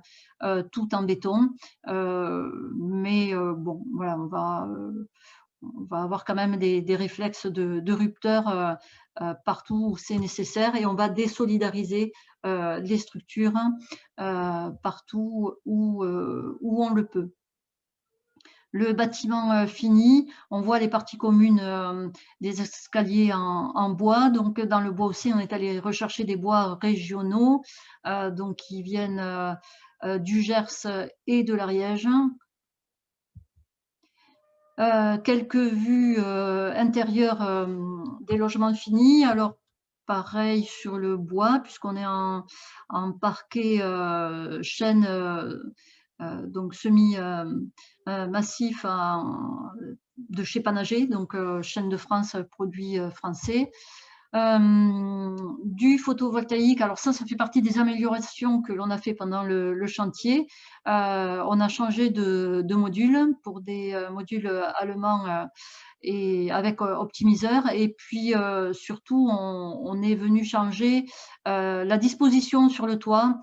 tout en béton. Mais bon, voilà, on va avoir quand même des réflexes de rupteur, partout où c'est nécessaire et on va désolidariser, les structures, partout où on le peut. Le bâtiment, fini, on voit les parties communes, des escaliers en bois. Donc dans le bois aussi, on est allé rechercher des bois régionaux, donc qui viennent, du Gers et de l'Ariège. Quelques vues, intérieures, des logements finis. Alors pareil sur le bois puisqu'on est en parquet, chêne, donc semi, massif de chez Panager, donc chêne de France, produit, français. Du photovoltaïque, alors ça fait partie des améliorations que l'on a fait pendant le chantier. On a changé de module pour des, modules, allemands, et avec, optimiseur et puis, surtout on est venu changer, la disposition sur le toit,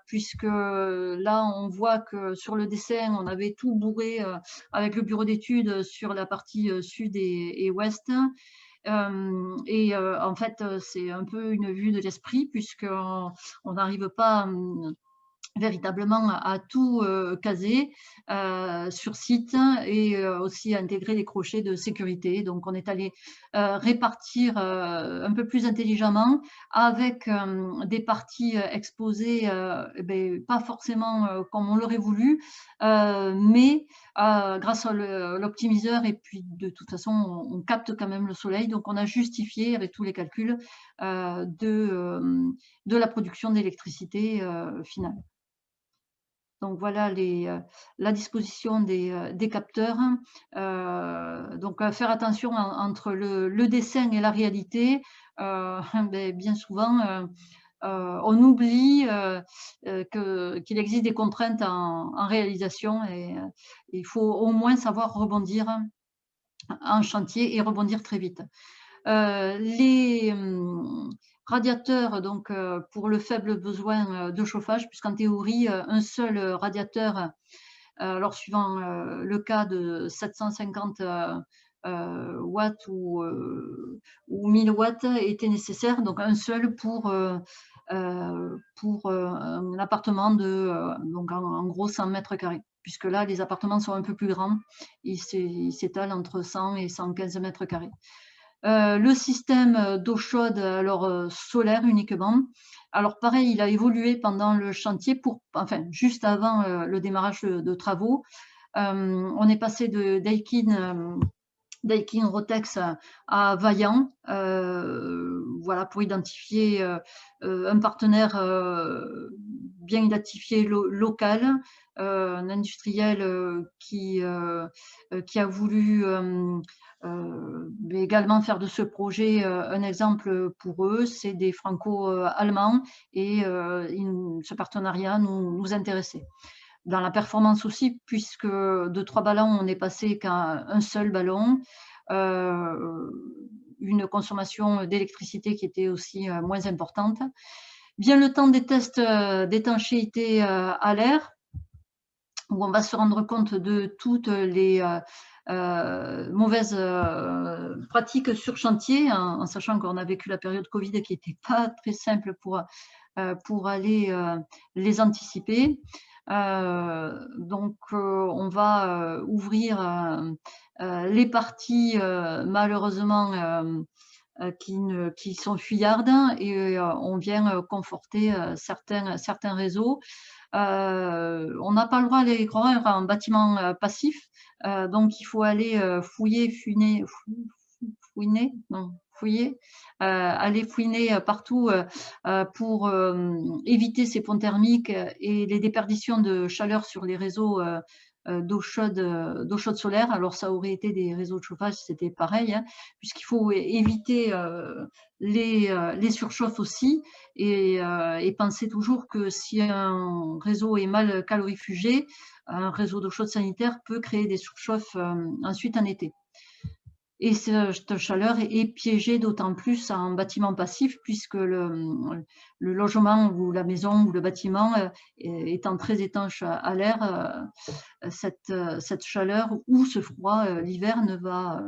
puisque là on voit que sur le dessin, on avait tout bourré, avec le bureau d'études sur la partie, sud et ouest. En fait, c'est un peu une vue de l'esprit puisqu'on n'arrive pas, véritablement à tout caser sur site et aussi intégrer les crochets de sécurité. Donc on est allé répartir un peu plus intelligemment avec des parties exposées pas forcément comme on l'aurait voulu, mais grâce à l'optimiseur et puis de toute façon on capte quand même le soleil. Donc on a justifié avec tous les calculs de la production d'électricité finale. Donc voilà la disposition des capteurs. Donc faire attention entre le dessin et la réalité. Bien souvent, on oublie qu'il existe des contraintes en réalisation et il faut au moins savoir rebondir en chantier et rebondir très vite. Les radiateurs, donc pour le faible besoin de chauffage, puisqu'en théorie, un seul radiateur, alors suivant le cas de 750 watts ou 1000 watts était nécessaire, donc un seul pour un appartement de donc en gros 100 mètres carrés, puisque là les appartements sont un peu plus grands, ils s'étalent entre 100 et 115 mètres carrés. Le système d'eau chaude, alors solaire uniquement. Alors pareil, il a évolué pendant le chantier enfin juste avant le démarrage de travaux. On est passé de Daikin Rotex à Vaillant, voilà, pour identifier un partenaire bien identifié local, un industriel qui a voulu également faire de ce projet un exemple pour eux. C'est des franco-allemands et ce partenariat nous intéressait. Dans la performance aussi, puisque de 3 ballons, on est passé qu'à un seul ballon. Une consommation d'électricité qui était aussi moins importante. Bien le temps des tests d'étanchéité à l'air, où on va se rendre compte de toutes les mauvaises pratiques sur chantier, en sachant qu'on a vécu la période Covid qui n'était pas très simple pour aller les anticiper. Donc on va ouvrir les parties malheureusement qui sont fuyardes et on vient conforter certains réseaux. On n'a pas le droit d'aller croire un bâtiment passif, donc il faut aller aller fouiner partout pour éviter ces ponts thermiques et les déperditions de chaleur sur les réseaux d'eau chaude solaire. Alors ça aurait été des réseaux de chauffage, c'était pareil, hein, puisqu'il faut éviter les surchauffes aussi et penser toujours que si un réseau est mal calorifugé, un réseau d'eau chaude sanitaire peut créer des surchauffes ensuite en été. Et cette chaleur est piégée d'autant plus en bâtiment passif puisque le logement ou la maison ou le bâtiment étant très étanche à l'air, cette chaleur ou ce froid l'hiver va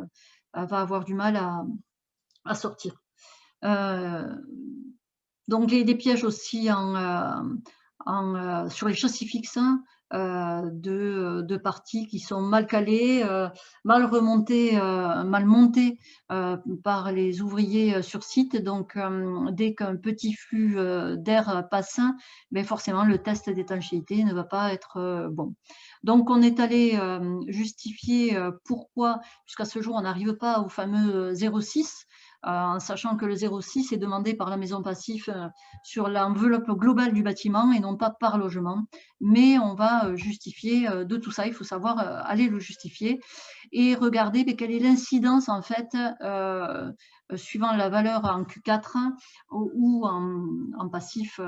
avoir du mal à sortir. Donc des pièges aussi sur les châssis fixes de parties qui sont mal calées, mal remontées, mal montées par les ouvriers sur site. Donc dès qu'un petit flux d'air passe, mais forcément le test d'étanchéité ne va pas être bon. Donc on est allé justifier pourquoi, jusqu'à ce jour on n'arrive pas au fameux 0,6, en sachant que le 0,6 est demandé par la maison passif sur l'enveloppe globale du bâtiment et non pas par logement. Mais on va justifier de tout ça. Il faut savoir aller le justifier et regarder quelle est l'incidence en fait suivant la valeur en Q4 ou en passif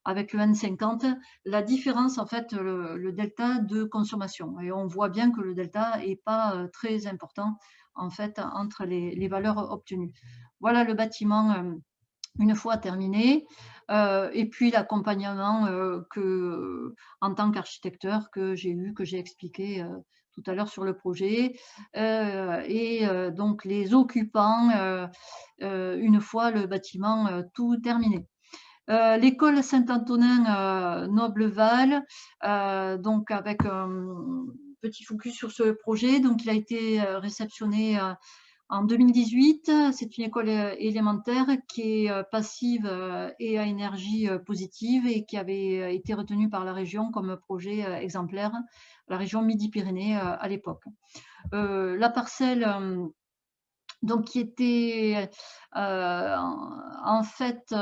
avec le N50, la différence en fait, le delta de consommation. Et on voit bien que le delta n'est pas très important en fait entre les valeurs obtenues. Voilà le bâtiment une fois terminé, et puis l'accompagnement en tant qu'architecteur que j'ai eu, que j'ai expliqué tout à l'heure sur le projet, et donc les occupants une fois le bâtiment tout terminé. L'école Saint-Antonin Nobleval, donc avec un petit focus sur ce projet. Donc, il a été réceptionné en 2018. C'est une école élémentaire qui est passive et à énergie positive et qui avait été retenue par la région comme projet exemplaire, la région Midi-Pyrénées à l'époque. La parcelle donc qui était en fait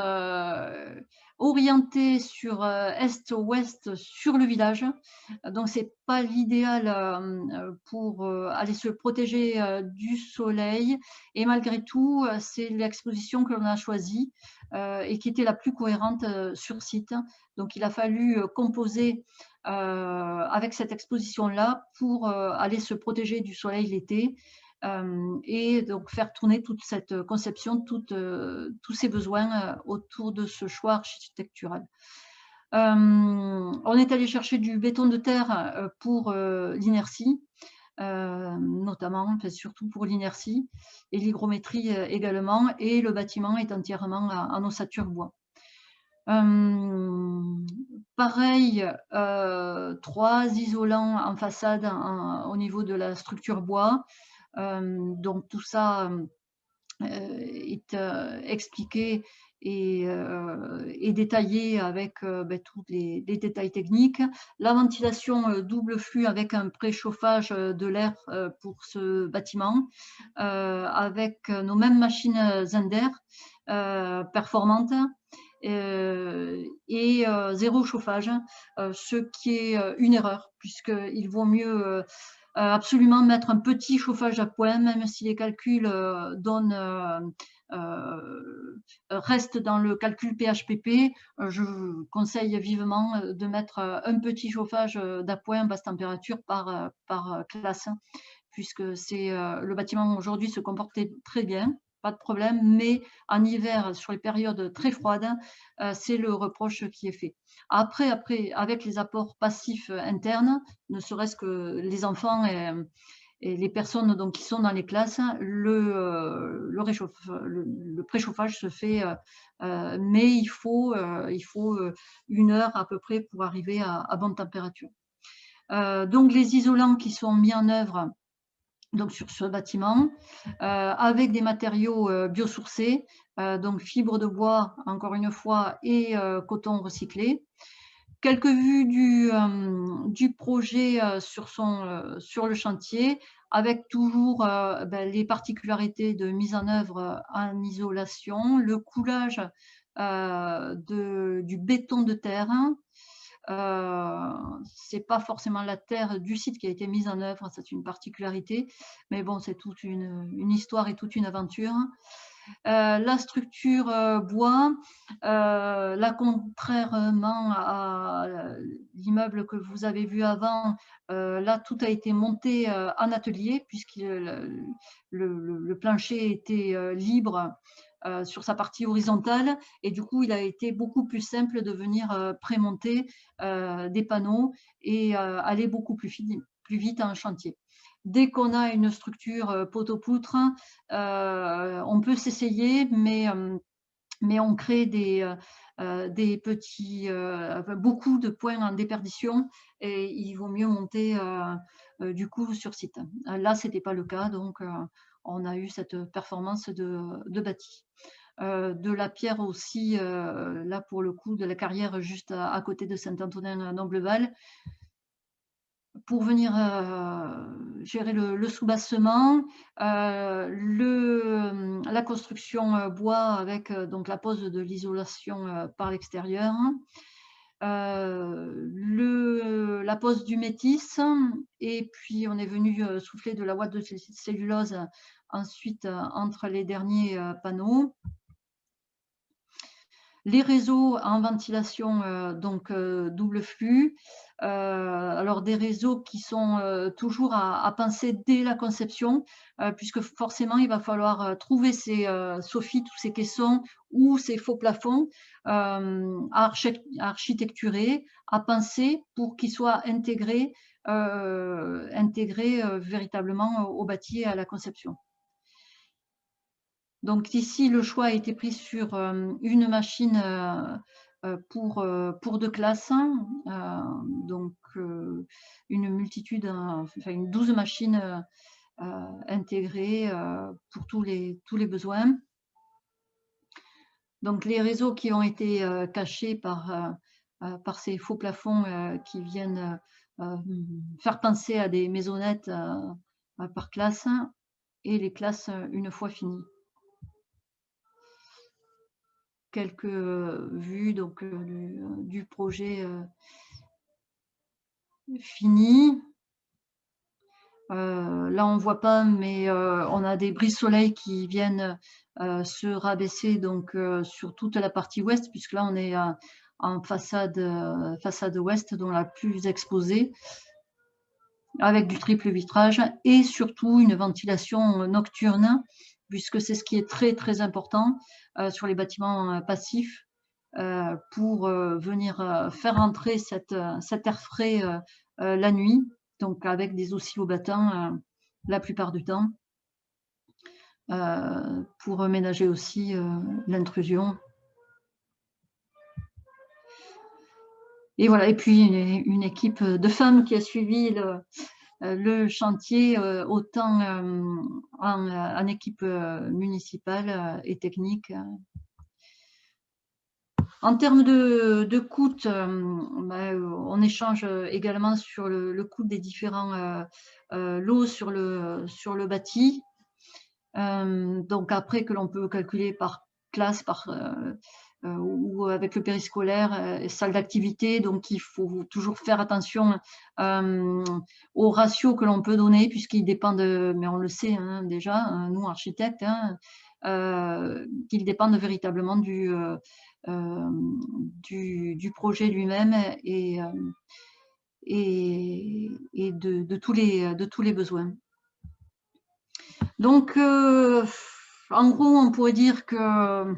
orienté sur est-ouest sur le village. Donc c'est pas l'idéal pour aller se protéger du soleil. Et malgré tout, c'est l'exposition que l'on a choisie et qui était la plus cohérente sur site. Donc il a fallu composer avec cette exposition-là pour aller se protéger du soleil l'été. Et donc faire tourner toute cette conception, tous ces besoins autour de ce choix architectural. On est allé chercher du béton de terre pour l'inertie, notamment, enfin, surtout pour l'inertie et l'hygrométrie également, et le bâtiment est entièrement en ossature bois. Pareil, 3 isolants en façade au niveau de la structure bois. Donc tout ça est expliqué et détaillé avec tous les détails techniques. La ventilation double flux avec un préchauffage de l'air pour ce bâtiment, avec nos mêmes machines Zender performantes. Et zéro chauffage, ce qui est une erreur, puisqu'il vaut mieux absolument mettre un petit chauffage à point, même si les calculs restent dans le calcul PHPP. Je conseille vivement de mettre un petit chauffage d'appoint basse température par classe, puisque le bâtiment aujourd'hui se comportait très bien, pas de problème, mais en hiver, sur les périodes très froides, c'est le reproche qui est fait. Après, avec les apports passifs internes, ne serait-ce que les enfants et les personnes donc, qui sont dans les classes, le préchauffage se fait, mais il faut 1 heure à peu près pour arriver à bonne température. Donc les isolants qui sont mis en œuvre donc sur ce bâtiment, avec des matériaux biosourcés, donc fibres de bois, encore une fois, et coton recyclé. Quelques vues du projet sur le chantier, avec toujours les particularités de mise en œuvre en isolation, le coulage du béton de terre. C'est pas forcément la terre du site qui a été mise en œuvre, c'est une particularité, mais bon, c'est toute une histoire et toute une aventure. La structure bois, là, contrairement à l'immeuble que vous avez vu avant, là, tout a été monté en atelier, puisque le plancher était libre sur sa partie horizontale, et du coup il a été beaucoup plus simple de venir prémonter des panneaux et aller beaucoup plus vite en chantier. Dès qu'on a une structure poteau-poutre, on peut s'essayer, mais on crée des petits, beaucoup de points en déperdition, et il vaut mieux monter du coup sur site. Là, ce n'était pas le cas, donc on a eu cette performance de bâti. De la pierre aussi, là pour le coup, de la carrière juste à côté de Saint-Antonin-Nobleval, pour venir gérer le soubassement, la construction bois avec donc la pose de l'isolation par l'extérieur, la pose du métis, et puis on est venu souffler de la ouate de cellulose ensuite entre les derniers panneaux. Les réseaux en ventilation, donc double flux, alors des réseaux qui sont toujours à penser dès la conception, puisque forcément il va falloir trouver ces soffites ou ces caissons ou ces faux plafonds architecturés, à penser pour qu'ils soient intégrés véritablement au bâti et à la conception. Donc ici, le choix a été pris sur une machine pour 2 classes, donc une multitude, enfin une 12 machines intégrées pour tous les besoins. Donc les réseaux qui ont été cachés par ces faux plafonds qui viennent faire penser à des maisonnettes par classe, et les classes une fois finies. Quelques vues donc du projet fini. Là on voit pas, mais on a des brise-soleil qui viennent se rabaisser donc sur toute la partie ouest, puisque là on est en façade ouest, donc la plus exposée, avec du triple vitrage et surtout une ventilation nocturne, puisque c'est ce qui est très très important sur les bâtiments passifs, pour venir faire entrer cet air frais la nuit, donc avec des oscillobattants la plupart du temps, pour ménager aussi l'intrusion. Et voilà, et puis une équipe de femmes qui a suivi le chantier, autant en équipe municipale et technique. En termes de coût, on échange également sur le coût des différents lots sur le bâti. Donc après, que l'on peut calculer par classe, ou avec le périscolaire, salle d'activité. Donc il faut toujours faire attention aux ratios que l'on peut donner, puisqu'ils dépendent, mais on le sait hein, déjà, nous architectes, hein, qu'ils dépendent véritablement du projet lui-même et de tous les besoins. Donc, en gros, on pourrait dire que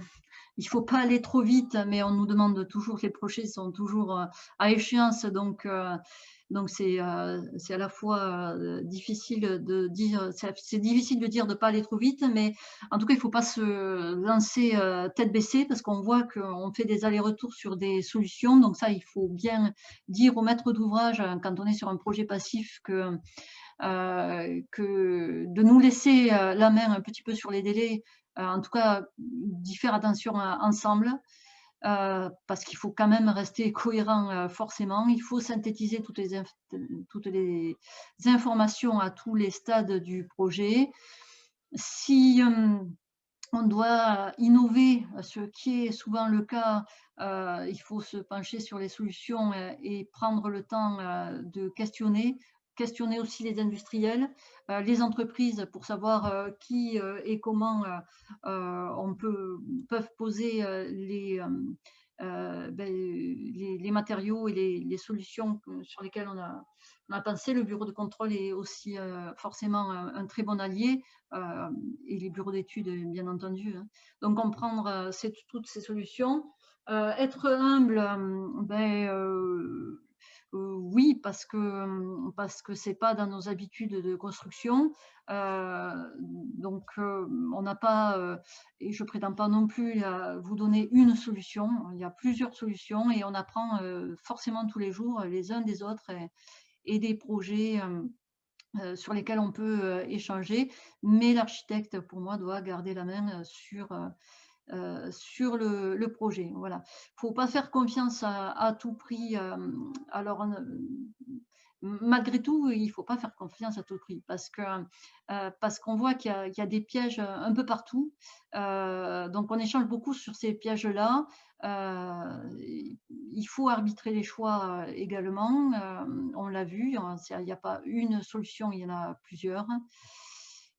il ne faut pas aller trop vite, mais on nous demande toujours, les projets sont toujours à échéance, donc c'est à la fois difficile de dire, c'est difficile de dire de ne pas aller trop vite, mais en tout cas, il ne faut pas se lancer tête baissée, parce qu'on voit qu'on fait des allers-retours sur des solutions. Donc ça, il faut bien dire au maître d'ouvrage, quand on est sur un projet passif, que de nous laisser la main un petit peu sur les délais, en tout cas d'y faire attention ensemble, parce qu'il faut quand même rester cohérent forcément. Il faut synthétiser toutes les informations à tous les stades du projet. Si on doit innover, ce qui est souvent le cas, il faut se pencher sur les solutions et prendre le temps de questionner aussi les industriels, les entreprises, pour savoir qui et comment peuvent poser les matériaux et les solutions sur lesquelles on a pensé. Le bureau de contrôle est aussi forcément un très bon allié, et les bureaux d'études, bien entendu, hein. Donc comprendre toutes ces solutions, être humble, oui, parce que c'est pas dans nos habitudes de construction, donc on n'a pas, et je prétends pas non plus à vous donner une solution. Il y a plusieurs solutions et on apprend forcément tous les jours les uns des autres, et des projets sur lesquels on peut échanger. Mais l'architecte, pour moi, doit garder la main sur le projet. Voilà. Il ne faut pas faire confiance à tout prix. Alors, malgré tout, il ne faut pas faire confiance à tout prix, parce qu'on voit qu'il y a des pièges un peu partout. Donc, on échange beaucoup sur ces pièges-là. Il faut arbitrer les choix également. On l'a vu, il n'y a pas une solution, il y en a plusieurs.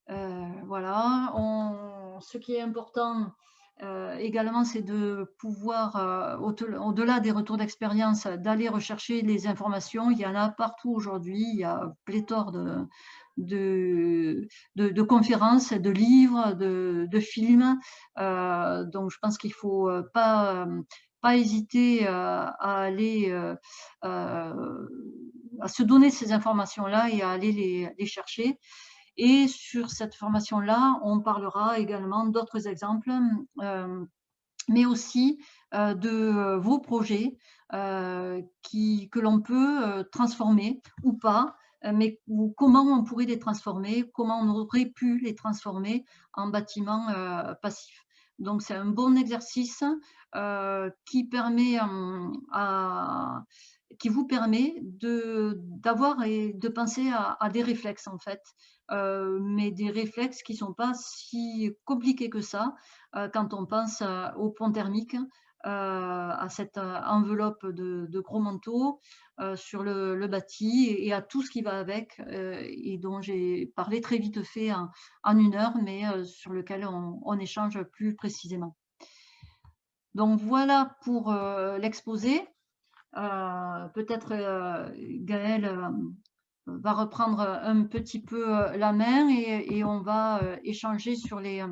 Voilà. Ce qui est important également, c'est de pouvoir, au-delà des retours d'expérience, d'aller rechercher les informations. Il y en a partout aujourd'hui. Il y a pléthore de conférences, de livres, de films. Donc, je pense qu'il ne faut pas hésiter à aller à se donner ces informations-là et à aller les chercher. Et sur cette formation-là, on parlera également d'autres exemples, mais aussi de vos projets que l'on peut transformer ou pas, mais comment on pourrait les transformer, comment on aurait pu les transformer en bâtiments passifs. Donc c'est un bon exercice qui permet qui vous permet d'avoir et de penser à des réflexes en fait, mais des réflexes qui ne sont pas si compliqués que ça quand on pense au pont thermique, à cette enveloppe de gros manteaux sur le bâti et à tout ce qui va avec et dont j'ai parlé très vite fait en 1 heure, mais sur lequel on échange plus précisément. Donc voilà pour l'exposé. Peut-être Gaëlle va reprendre un petit peu la main et on va échanger sur les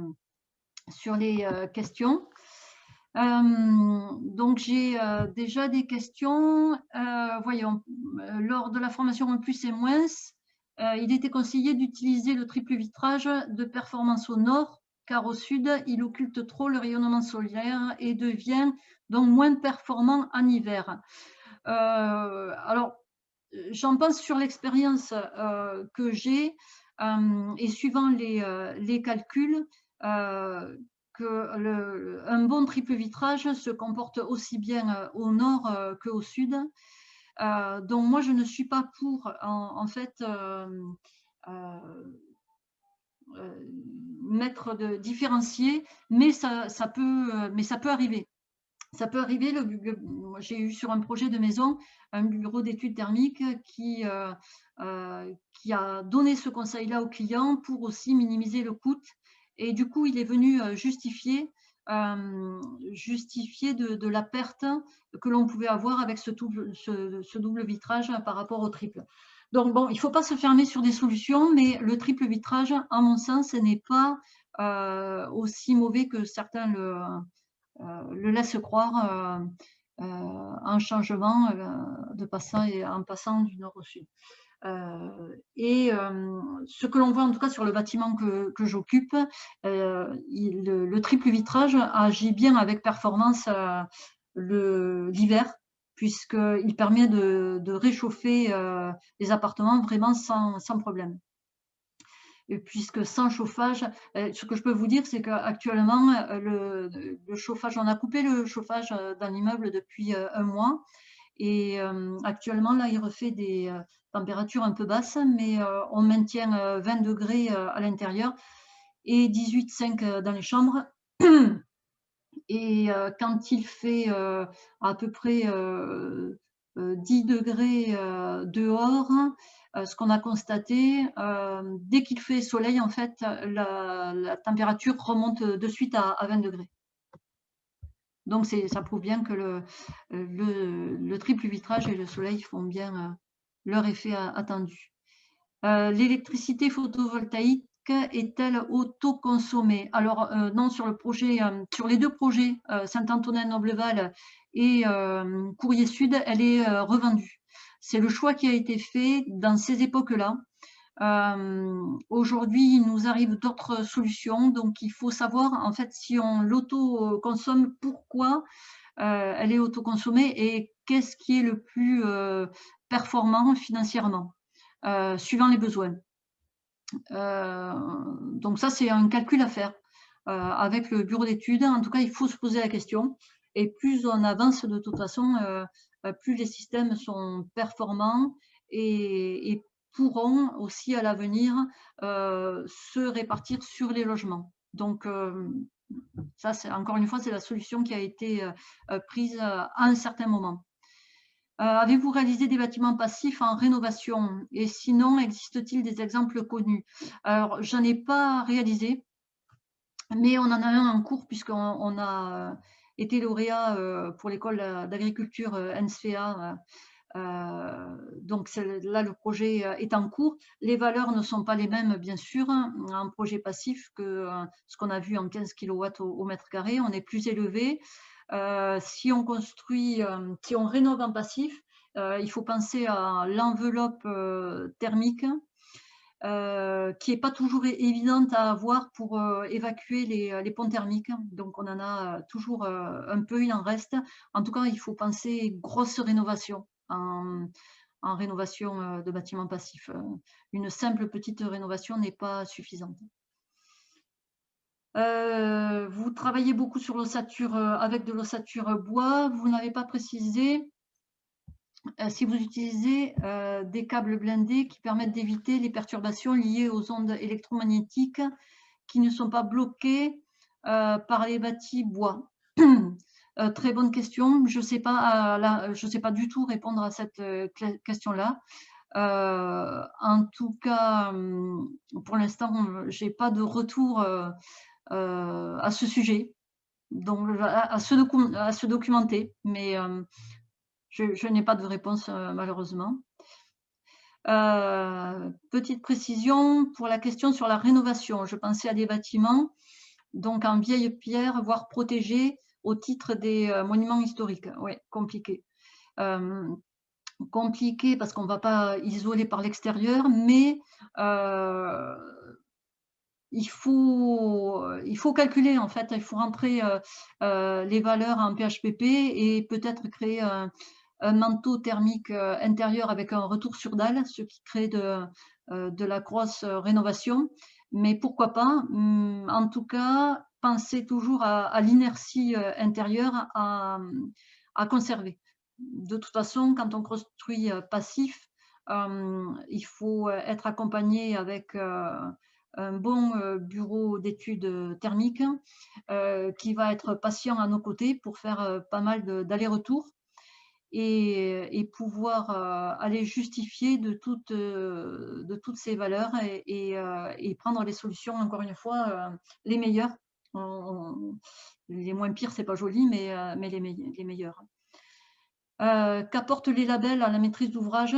questions. Donc j'ai déjà des questions. Voyons, lors de la formation en plus et moins, il était conseillé d'utiliser le triple vitrage de performance au nord, car au sud, il occulte trop le rayonnement solaire et devient donc moins performant en hiver. Alors, j'en pense sur l'expérience que j'ai et suivant les calculs, un bon triple vitrage se comporte aussi bien au nord qu'au sud. Donc moi, je ne suis pas pour, en fait, mettre de différencier, mais ça peut arriver. Ça peut arriver. J'ai eu sur un projet de maison un bureau d'études thermiques qui a donné ce conseil-là au client pour aussi minimiser le coût. Et du coup, il est venu justifier de la perte que l'on pouvait avoir avec ce double vitrage par rapport au triple. Donc bon, il ne faut pas se fermer sur des solutions, mais le triple vitrage, à mon sens, n'est pas aussi mauvais que certains le laissent croire en changement en passant du nord au sud. Ce que l'on voit en tout cas sur le bâtiment que j'occupe, le triple vitrage agit bien avec performance l'hiver, puisqu'il permet de réchauffer les appartements vraiment sans problème. Et puisque sans chauffage, ce que je peux vous dire, c'est qu'actuellement, le chauffage, on a coupé le chauffage dans l'immeuble depuis 1 mois. Et actuellement, là, il refait des températures un peu basses, mais on maintient 20 degrés à l'intérieur et 18,5 dans les chambres. Et quand il fait à peu près 10 degrés dehors, ce qu'on a constaté, dès qu'il fait soleil, en fait, la température remonte de suite à 20 degrés. Donc ça prouve bien que le triple vitrage et le soleil font bien leur effet attendu. L'électricité photovoltaïque est-elle autoconsommée? Alors non, sur les 2 projets, Saint-Antonin-Nobleval et Courrier Sud, elle est revendue. C'est le choix qui a été fait dans ces époques-là. Aujourd'hui, il nous arrive d'autres solutions, donc il faut savoir en fait si on l'autoconsomme, pourquoi elle est autoconsommée et qu'est-ce qui est le plus performant financièrement, suivant les besoins. Donc ça, c'est un calcul à faire avec le bureau d'études. En tout cas, il faut se poser la question. Et plus on avance, de toute façon, plus les systèmes sont performants et pourront aussi à l'avenir se répartir sur les logements. Donc ça, encore une fois, c'est la solution qui a été prise à un certain moment. Avez-vous réalisé des bâtiments passifs en rénovation? Et sinon, existe-t-il des exemples connus? Alors, j'en ai pas réalisé, mais on en a un en cours puisqu'on a été lauréat pour l'école d'agriculture NSFEA. Donc là, le projet est en cours. Les valeurs ne sont pas les mêmes, bien sûr, en projet passif que ce qu'on a vu en 15 kW au mètre carré. On est plus élevé. Si on construit, si on rénove en passif, il faut penser à l'enveloppe thermique qui n'est pas toujours évidente à avoir pour évacuer les ponts thermiques. Donc, on en a toujours un peu, il en reste. En tout cas, il faut penser grosse rénovation en rénovation de bâtiments passifs. Une simple petite rénovation n'est pas suffisante. Vous travaillez beaucoup sur l'ossature avec de l'ossature bois. Vous n'avez pas précisé si vous utilisez des câbles blindés qui permettent d'éviter les perturbations liées aux ondes électromagnétiques qui ne sont pas bloquées par les bâtis bois. Très bonne question. Je ne sais pas du tout répondre à cette question-là. En tout cas, pour l'instant, je n'ai pas de retour à ce sujet, donc à se documenter, mais je n'ai pas de réponse malheureusement. Petite précision pour la question sur la rénovation. Je pensais à des bâtiments donc en vieille pierre, voire protégés au titre des monuments historiques. Oui, compliqué. Compliqué parce qu'on ne va pas isoler par l'extérieur, mais il faut calculer en fait, il faut rentrer les valeurs en PHPP et peut-être créer un manteau thermique intérieur avec un retour sur dalle, ce qui crée de la grosse rénovation. Mais pourquoi pas? En tout cas, pensez toujours à l'inertie intérieure à conserver. De toute façon, quand on construit passif, il faut être accompagné avec un bon bureau d'études thermiques qui va être patient à nos côtés pour faire pas mal d'allers-retours et pouvoir aller justifier de toutes ces valeurs et prendre les solutions, encore une fois, les meilleures. Les moins pires, c'est pas joli, mais les meilleures. Qu'apportent les labels à la maîtrise d'ouvrage?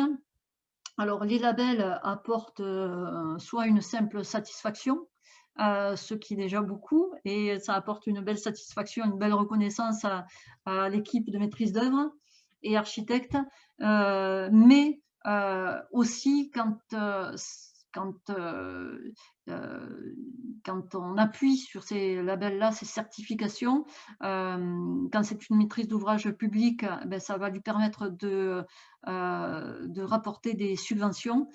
Alors, les labels apportent soit une simple satisfaction, ce qui est déjà beaucoup, et ça apporte une belle satisfaction, une belle reconnaissance à l'équipe de maîtrise d'œuvre et architecte, mais aussi quand on appuie sur ces labels-là, ces certifications, quand c'est une maîtrise d'ouvrage publique, ben, ça va lui permettre de rapporter des subventions.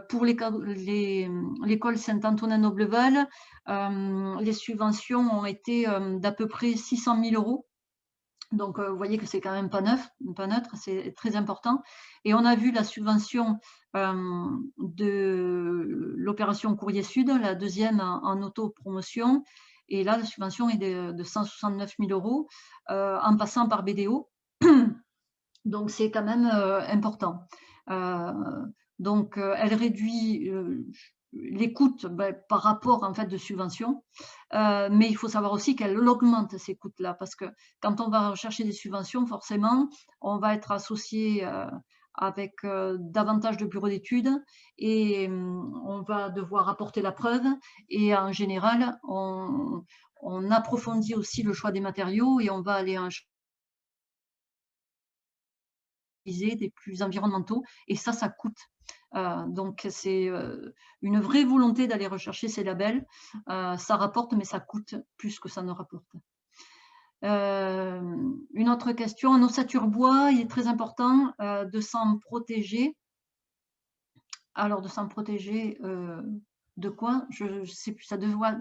Pour l'école Saint-Antonin-Nobleval, les subventions ont été d'à peu près 600 000 €. Donc, vous voyez que c'est quand même pas neutre, c'est très important. Et on a vu la subvention de l'opération Courrier Sud, la deuxième en autopromotion. Et là, la subvention est de 169 000 € en passant par BDO. Donc, c'est quand même important. Donc, elle réduit les coûts par rapport en fait de subventions, mais il faut savoir aussi qu'elle augmente ces coûts-là parce que quand on va rechercher des subventions, forcément, on va être associé avec davantage de bureaux d'études et on va devoir apporter la preuve et en général, on approfondit aussi le choix des matériaux et on va aller des plus environnementaux et ça coûte. Donc c'est une vraie volonté d'aller rechercher ces labels. Ça rapporte, mais ça coûte plus que ça ne rapporte. Une autre question, en ossature bois, il est très important de s'en protéger. Alors, de s'en protéger de quoi? Je sais plus, ça doit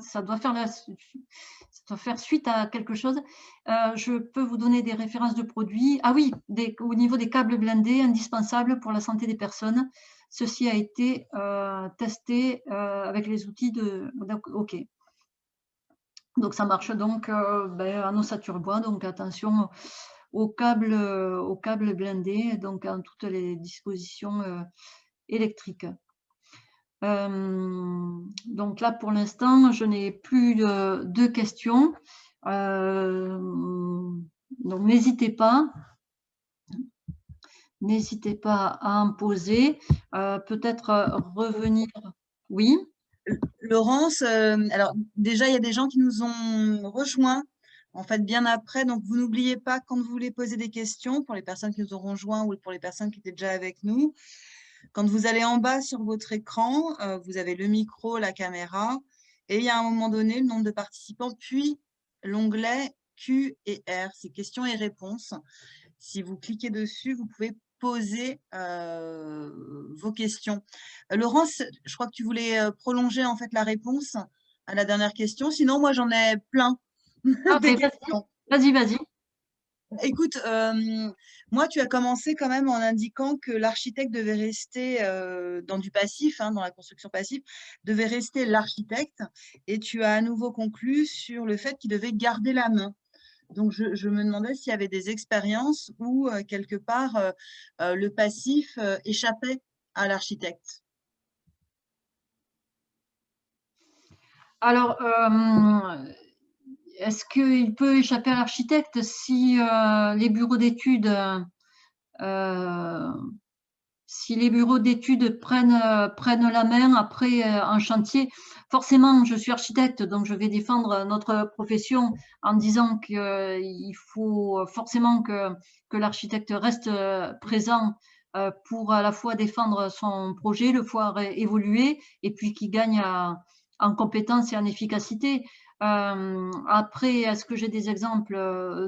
faire suite à quelque chose. Je peux vous donner des références de produits. Ah oui, au niveau des câbles blindés, indispensables pour la santé des personnes. Ceci a été testé avec les outils de... OK. Donc, ça marche donc en ossature bois. Donc, attention aux câbles blindés, donc en toutes les dispositions électriques. Donc là, pour l'instant, je n'ai plus de questions. Donc, n'hésitez pas à en poser. Peut-être revenir. Oui. Laurence, alors déjà, il y a des gens qui nous ont rejoints en fait bien après. Donc, vous n'oubliez pas quand vous voulez poser des questions pour les personnes qui nous ont rejoints ou pour les personnes qui étaient déjà avec nous. Quand vous allez en bas sur votre écran, vous avez le micro, la caméra, et il y a à un moment donné le nombre de participants, puis l'onglet Q et R, c'est questions et réponses. Si vous cliquez dessus, vous pouvez poser vos questions. Laurence, je crois que tu voulais prolonger en fait la réponse à la dernière question. Sinon, moi, j'en ai plein Ah, des ben, questions. vas-y. Écoute, moi, tu as commencé quand même en indiquant que l'architecte devait rester dans du passif, hein, dans la construction passive, devait rester l'architecte, et tu as à nouveau conclu sur le fait qu'il devait garder la main. Donc, je me demandais s'il y avait des expériences où, quelque part, le passif échappait à l'architecte. Alors, est-ce qu'il peut échapper à l'architecte si les bureaux d'études si les bureaux d'études prennent la main après un chantier? Forcément, je suis architecte, donc je vais défendre notre profession en disant qu'il faut forcément que l'architecte reste présent pour à la fois défendre son projet, le faire évoluer, et puis qu'il gagne en compétences et en efficacité. Après, est-ce que j'ai des exemples?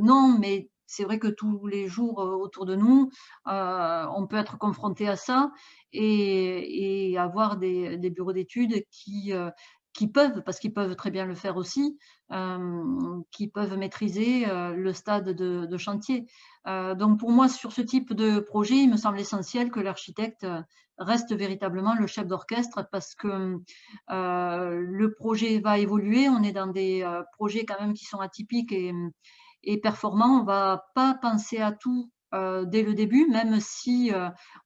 Non, mais c'est vrai que tous les jours autour de nous, on peut être confronté à ça, et avoir des bureaux d'études qui peuvent, parce qu'ils peuvent très bien le faire aussi, qui peuvent maîtriser le stade de chantier. Donc pour moi, sur ce type de projet, il me semble essentiel que l'architecte reste véritablement le chef d'orchestre, parce que le projet va évoluer. On est dans des projets quand même qui sont atypiques et performants. On ne va pas penser à tout dès le début, même si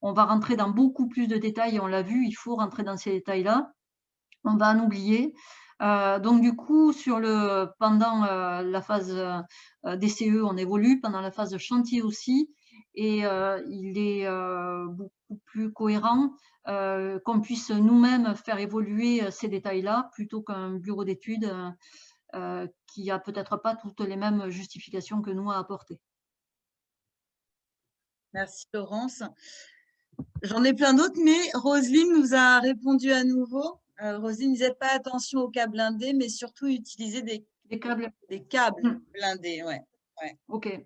on va rentrer dans beaucoup plus de détails. On l'a vu, il faut rentrer dans ces détails-là. On va en oublier. Donc du coup, pendant la phase DCE, on évolue, pendant la phase de chantier aussi, et il est beaucoup plus cohérent qu'on puisse nous-mêmes faire évoluer ces détails-là plutôt qu'un bureau d'études qui a peut-être pas toutes les mêmes justifications que nous à apporter. Merci, Laurence. J'en ai plein d'autres, mais Roselyne nous a répondu à nouveau. Roselyne disait pas attention aux câbles blindés, mais surtout utiliser des câbles. blindés. Ouais. Ok.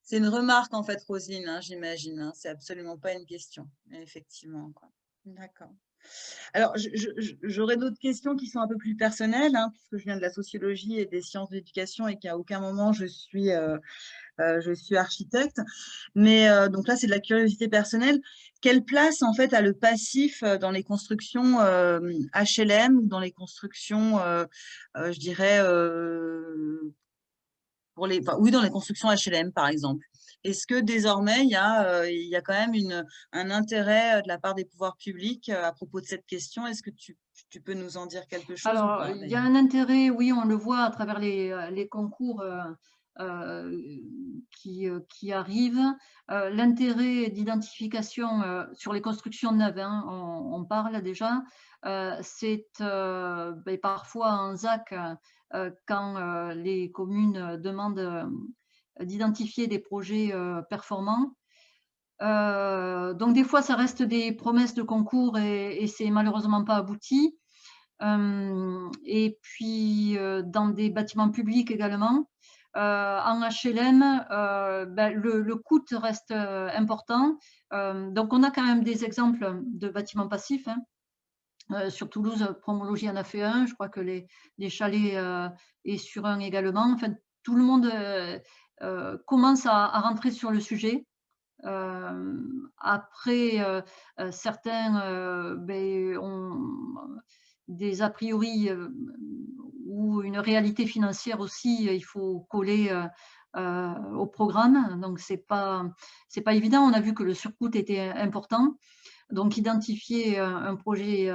C'est une remarque en fait, Roselyne, hein, j'imagine. Hein. C'est absolument pas une question, mais effectivement. D'accord. Alors, j'aurais d'autres questions qui sont un peu plus personnelles, hein, puisque je viens de la sociologie et des sciences de l'éducation et qu'à aucun moment je suis architecte. Mais donc là, c'est de la curiosité personnelle. Quelle place, en fait, a le passif dans les constructions HLM ou dans les constructions, je dirais, dans les constructions HLM, par exemple? Est-ce que désormais, il y a quand même un intérêt de la part des pouvoirs publics à propos de cette question? Est-ce que tu peux nous en dire quelque chose ou Alors, pas, il y a d'ailleurs? un intérêt, oui, on le voit à travers les concours qui arrivent. L'intérêt d'identification sur les constructions neuves, hein, on parle déjà, c'est parfois un ZAC quand les communes demandent d'identifier des projets performants. Donc des fois, ça reste des promesses de concours et c'est malheureusement pas abouti. Et puis dans des bâtiments publics également. En HLM, le coût reste important. Donc on a quand même des exemples de bâtiments passifs, hein. Sur Toulouse, Promologie en a fait un, je crois que les chalets et sur un également. Enfin, tout le monde commence à rentrer sur le sujet. Après, certains ont des a priori ou une réalité financière aussi, il faut coller au programme. Donc c'est pas évident. On a vu que le surcoût était important. Donc identifier un projet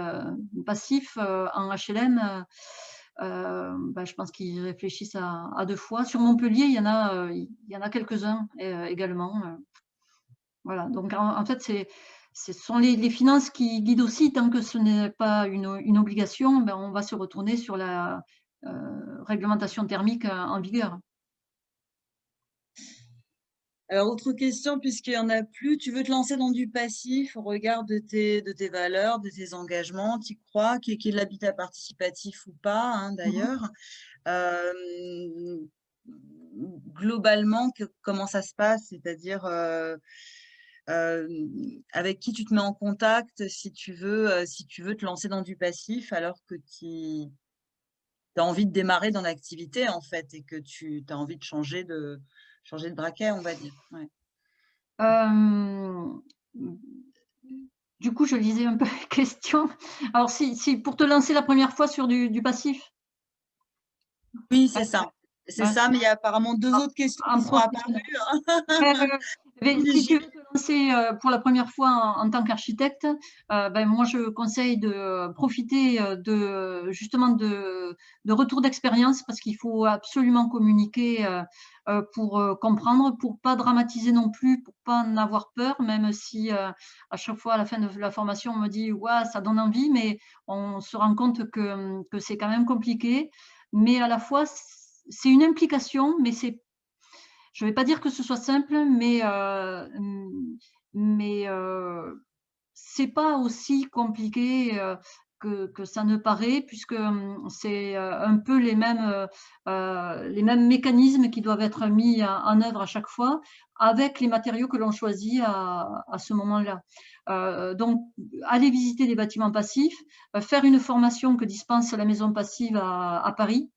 passif en HLM, je pense qu'ils réfléchissent à deux fois. Sur Montpellier, il y en a quelques-uns également. Voilà, donc en fait, ce sont les finances qui guident aussi. Tant que ce n'est pas une obligation, on va se retourner sur la réglementation thermique en vigueur. Alors, autre question, puisqu'il n'y en a plus, tu veux te lancer dans du passif au regard de tes valeurs, de tes engagements, tu crois, qu'il y ait de l'habitat participatif ou pas, hein, Mhm. d'ailleurs. Globalement, comment ça se passe? C'est-à-dire, avec qui tu te mets en contact si tu veux te lancer dans du passif alors que tu as envie de démarrer dans l'activité, en fait, et que tu as envie de changer de braquet, on va dire. Ouais. Euh, du coup, je lisais un peu les questions. Alors, si pour te lancer la première fois sur du passif, Oui, c'est ça. C'est hein, ça, mais il y a apparemment deux autres questions en qui sont apparues, professionnel. hein. Mais si tu Obligée. veux te lancer pour la première fois en tant qu'architecte, ben, moi je conseille de profiter justement de retours d'expérience parce qu'il faut absolument communiquer pour comprendre, pour pas dramatiser non plus, pour pas en avoir peur, même si à chaque fois à la fin de la formation on me dit ouais, ça donne envie, mais on se rend compte que c'est quand même compliqué. Mais à la fois, c'est une implication, mais c'est je ne vais pas dire que ce soit simple, mais c'est pas aussi compliqué que ça ne paraît, puisque c'est un peu les mêmes mécanismes qui doivent être mis en œuvre à chaque fois, avec les matériaux que l'on choisit à ce moment-là. Donc, aller visiter des bâtiments passifs, faire une formation que dispense la maison passive à Paris,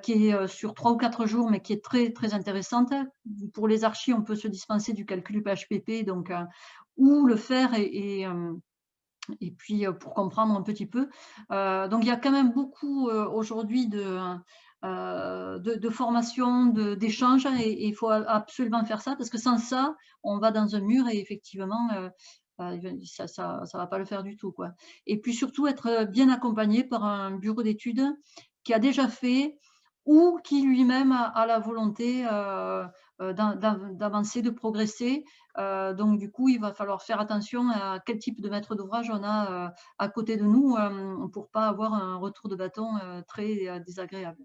qui est sur 3 ou 4 jours, mais qui est très, très intéressante. Pour les archis, on peut se dispenser du calcul PHPP, donc, ou le faire et puis pour comprendre un petit peu. Donc il y a quand même beaucoup aujourd'hui de formation, d'échanges, et il faut absolument faire ça, parce que sans ça, on va dans un mur et effectivement, ça va pas le faire du tout, quoi. Et puis surtout être bien accompagné par un bureau d'études qui a déjà fait ou qui lui-même a la volonté d'avancer, de progresser. Donc du coup, il va falloir faire attention à quel type de maître d'ouvrage on a à côté de nous pour pas avoir un retour de bâton très désagréable.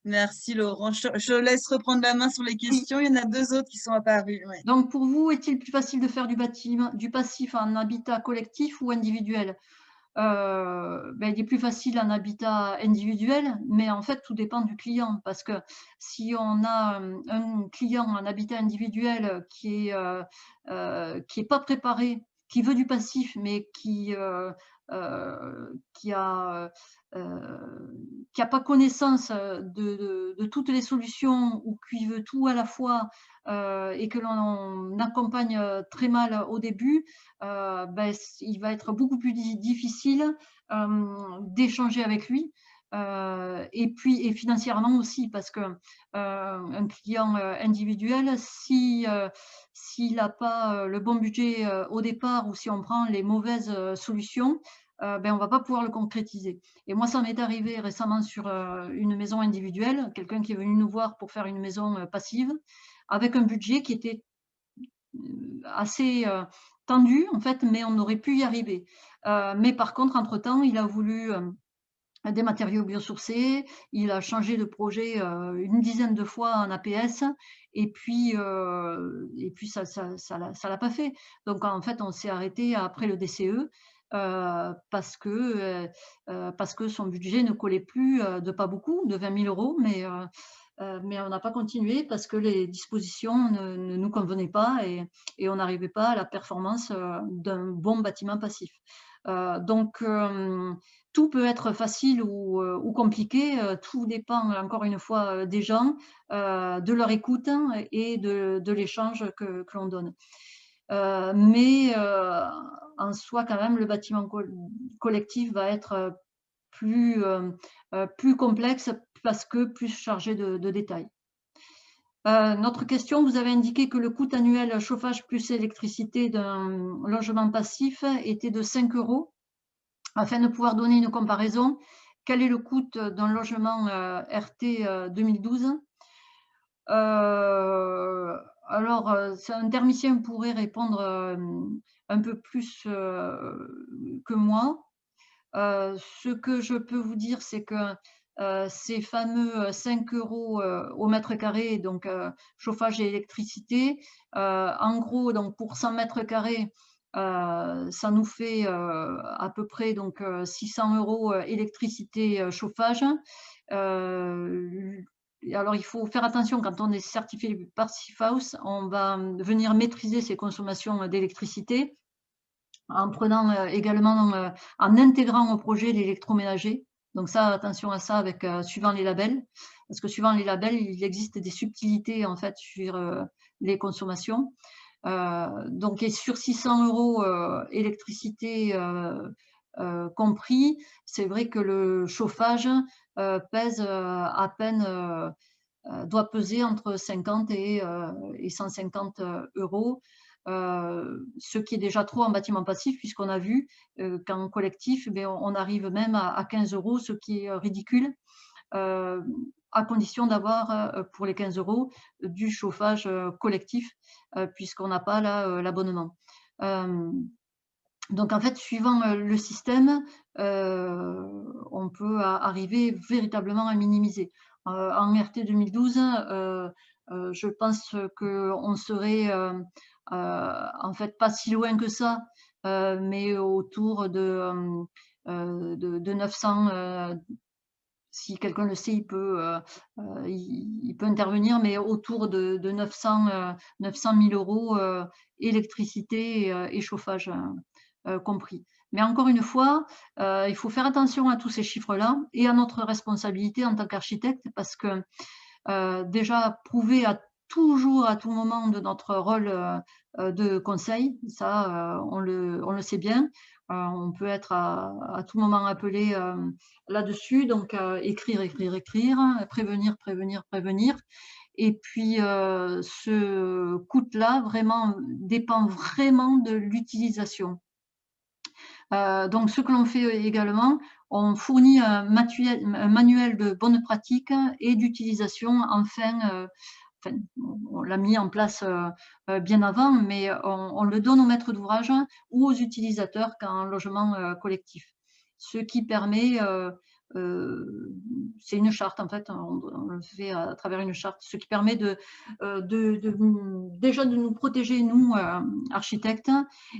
Merci Laurent. Je laisse reprendre la main sur les Oui. questions. Il y en a deux autres qui sont apparues. Ouais. Donc pour vous, est-il plus facile de faire du passif en habitat collectif ou individuel? Ben, il est plus facile en habitat individuel, mais en fait, tout dépend du client. Parce que si on a un client en habitat individuel qui est pas préparé, qui veut du passif, mais qui a pas connaissance de toutes les solutions ou qui veut tout à la fois et que l'on accompagne très mal au début, ben, il va être beaucoup plus difficile d'échanger avec lui. Et puis et financièrement aussi, parce que un client individuel, s'il n'a pas le bon budget au départ, ou si on prend les mauvaises solutions, ben, on va pas pouvoir le concrétiser. Et moi, ça m'est arrivé récemment sur une maison individuelle, quelqu'un qui est venu nous voir pour faire une maison passive, avec un budget qui était assez tendu en fait, mais on aurait pu y arriver. Mais par contre, entre-temps, il a voulu des matériaux biosourcés, il a changé de projet une dizaine de fois en APS, et puis ça l'a pas fait. Donc en fait, on s'est arrêté après le DCE parce que son budget ne collait plus de pas beaucoup, de 20 000 €, mais on n'a pas continué parce que les dispositions ne nous convenaient pas, et on n'arrivait pas à la performance d'un bon bâtiment passif. Donc, tout peut être facile ou compliqué, tout dépend encore une fois des gens, de leur écoute et de l'échange que l'on donne. Mais en soi, quand même, le bâtiment collectif va être plus complexe parce que plus chargé de détails. Notre question, vous avez indiqué que le coût annuel chauffage plus électricité d'un logement passif était de 5 €. Afin de pouvoir donner une comparaison, quel est le coût d'un logement RT 2012? Alors, c'est un thermicien pourrait répondre un peu plus que moi. Ce que je peux vous dire, c'est que ces fameux 5 € au mètre carré, donc chauffage et électricité. En gros, donc pour 100 mètres carrés, ça nous fait à peu près donc 600 € électricité, chauffage. Alors il faut faire attention quand on est certifié par Sifhouse, on va venir maîtriser ses consommations d'électricité en prenant également, en intégrant au projet l'électroménager. Donc ça, attention à ça avec suivant les labels, parce que suivant les labels, il existe des subtilités en fait sur les consommations. Donc et sur 600 € électricité compris, c'est vrai que le chauffage pèse à peine, doit peser entre 50 et 150 €. Ce qui est déjà trop en bâtiment passif puisqu'on a vu qu'en collectif, eh on arrive même à 15 €, ce qui est ridicule, euh, à condition d'avoir pour les 15 € du chauffage collectif puisqu'on n'a pas là l'abonnement. Donc en fait, suivant le système, on peut arriver véritablement à minimiser. En RT 2012, je pense qu'on serait en fait pas si loin que ça, mais autour de 900. Si quelqu'un le sait, il peut intervenir, mais autour de 900 000 € électricité et chauffage compris. Mais encore une fois, il faut faire attention à tous ces chiffres-là et à notre responsabilité en tant qu'architecte parce que déjà prouver toujours à tout moment de notre rôle de conseil, ça on le sait bien. On peut être à tout moment appelé là-dessus, donc écrire, écrire, écrire, prévenir, prévenir, prévenir. Et puis ce coût-là vraiment dépend vraiment de l'utilisation. Donc ce que l'on fait également, on fournit un manuel de bonne pratique et d'utilisation enfin, on l'a mis en place bien avant, mais on le donne aux maîtres d'ouvrage ou aux utilisateurs qu'en logement collectif. Ce qui permet, c'est une charte en fait, on le fait à travers une charte, ce qui permet déjà de nous protéger, nous, architectes,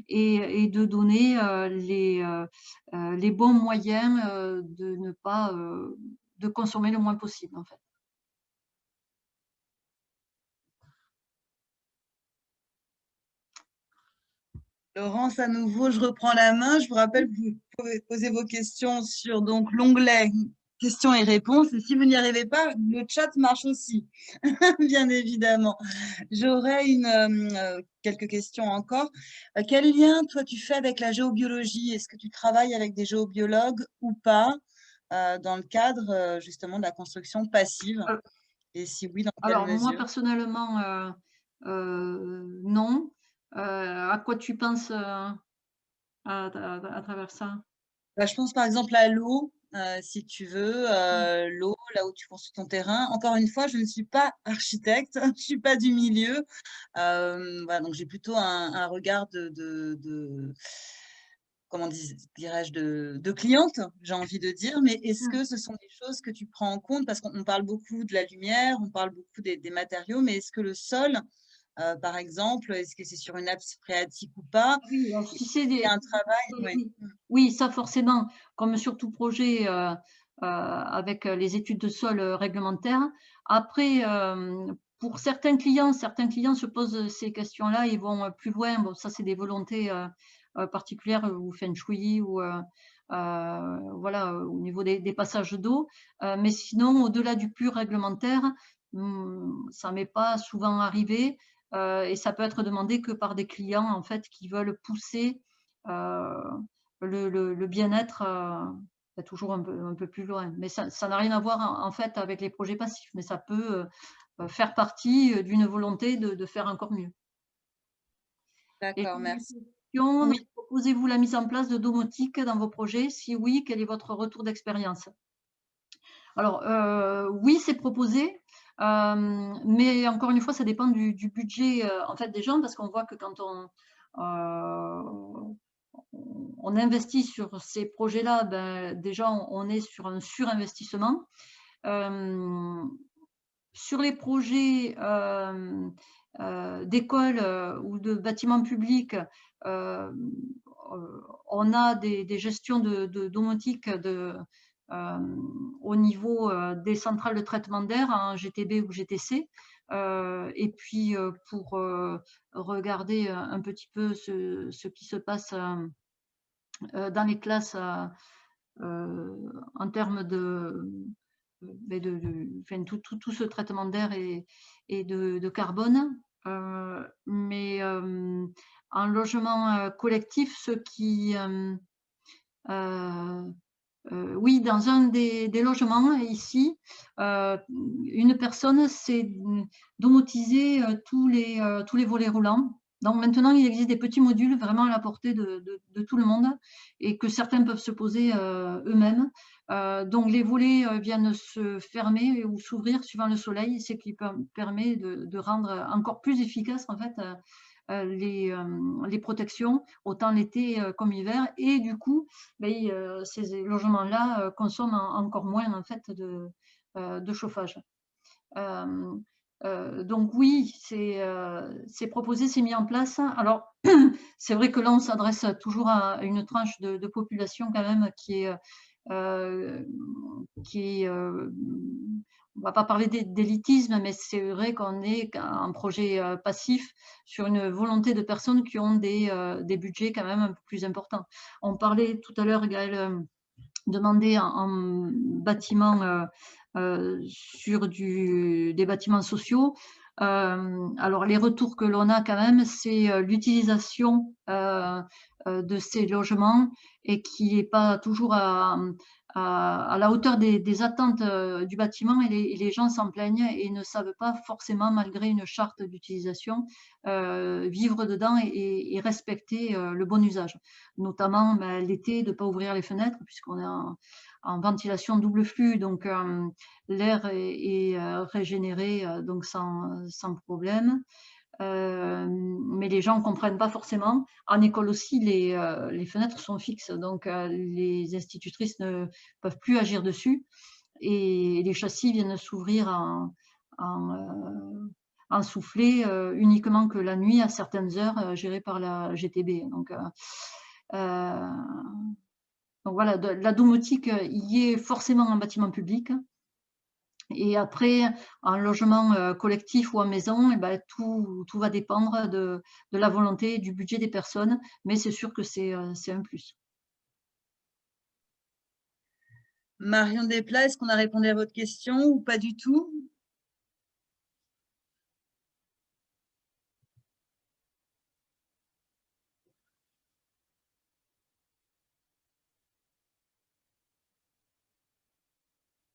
et de donner les bons moyens de ne pas de consommer le moins possible en fait. Laurence, à nouveau, je reprends la main. Je vous rappelle que vous pouvez poser vos questions sur donc l'onglet questions et réponses. Et si vous n'y arrivez pas, le chat marche aussi, bien évidemment. J'aurais quelques questions encore. Quel lien, toi, tu fais avec la géobiologie? Est-ce que tu travailles avec des géobiologues ou pas dans le cadre justement de la construction passive? Et si oui, dans quelle Alors moi, mesure? personnellement, non. À quoi tu penses à travers ça? Bah, je pense par exemple à l'eau, si tu veux, l'eau, là où tu construis ton terrain. Encore une fois, je ne suis pas architecte, je ne suis pas du milieu. Voilà, donc j'ai plutôt un regard de comment dirais-je, de cliente, j'ai envie de dire. Mais est-ce que ce sont des choses que tu prends en compte? Parce qu'on parle beaucoup de la lumière, on parle beaucoup des matériaux, mais est-ce que le sol, par exemple, est-ce que c'est sur une nappe phréatique ou pas? Oui, alors si c'est Il y des a un travail, oui. oui, oui, ça forcément, comme sur tout projet, avec les études de sol réglementaires. Après, pour certains clients se posent ces questions-là, ils vont plus loin. Bon, ça, c'est des volontés particulières ou feng shui ou voilà, au niveau des passages d'eau. Mais sinon, au-delà du pur réglementaire, ça m'est pas souvent arrivé. Et ça peut être demandé que par des clients en fait qui veulent pousser le bien-être toujours un peu plus loin. Mais ça n'a rien à voir en fait avec les projets passifs, mais ça peut faire partie d'une volonté de faire encore mieux. Et D'accord, merci. question, Oui. proposez-vous la mise en place de domotique dans vos projets? Si oui, quel est votre retour d'expérience? Alors oui, c'est proposé, mais encore une fois, ça dépend du budget en fait des gens parce qu'on voit que quand on investit sur ces projets-là, ben, déjà on est sur un surinvestissement. Sur les projets d'écoles ou de bâtiments publics, on a des gestions de domotique au niveau des centrales de traitement d'air en GTB ou GTC. Et puis pour regarder un petit peu ce qui se passe dans les classes en termes enfin, tout ce traitement d'air et de carbone. Mais en logement collectif, ce qui oui, dans un des logements ici, une personne s'est domotisé tous les volets roulants. Donc maintenant, il existe des petits modules vraiment à la portée de tout le monde et que certains peuvent se poser eux-mêmes. Donc les volets viennent se fermer ou s'ouvrir suivant le soleil, ce qui permet de rendre encore plus efficace en fait les protections, autant l'été comme l'hiver. Et du coup, ben, ces logements-là consomment encore moins en fait de chauffage. Donc oui, c'est proposé, c'est mis en place. Alors, c'est vrai que là, on s'adresse toujours à une tranche de population quand même qui est on ne va pas parler d'élitisme, mais c'est vrai qu'on est un projet passif sur une volonté de personnes qui ont des budgets quand même un peu plus importants. On parlait tout à l'heure, Gaël demandait en bâtiment sur des bâtiments sociaux. Alors, les retours que l'on a quand même, c'est l'utilisation de ces logements et qui n'est pas toujours à la hauteur des attentes du bâtiment, et les gens s'en plaignent et ne savent pas forcément, malgré une charte d'utilisation, vivre dedans et respecter le bon usage. Notamment l'été, de ne pas ouvrir les fenêtres puisqu'on est en ventilation double flux, donc l'air est régénéré donc sans problème. Mais les gens ne comprennent pas forcément. En école aussi, les fenêtres sont fixes, donc les institutrices ne peuvent plus agir dessus et les châssis viennent s'ouvrir en soufflet uniquement que la nuit à certaines heures gérées par la GTB. Donc voilà, la domotique y est forcément en bâtiment public. Et après, en logement collectif ou en maison, tout va dépendre de la volonté et du budget des personnes, mais c'est sûr que c'est un plus. Marion Desplat, est-ce qu'on a répondu à votre question ou pas du tout?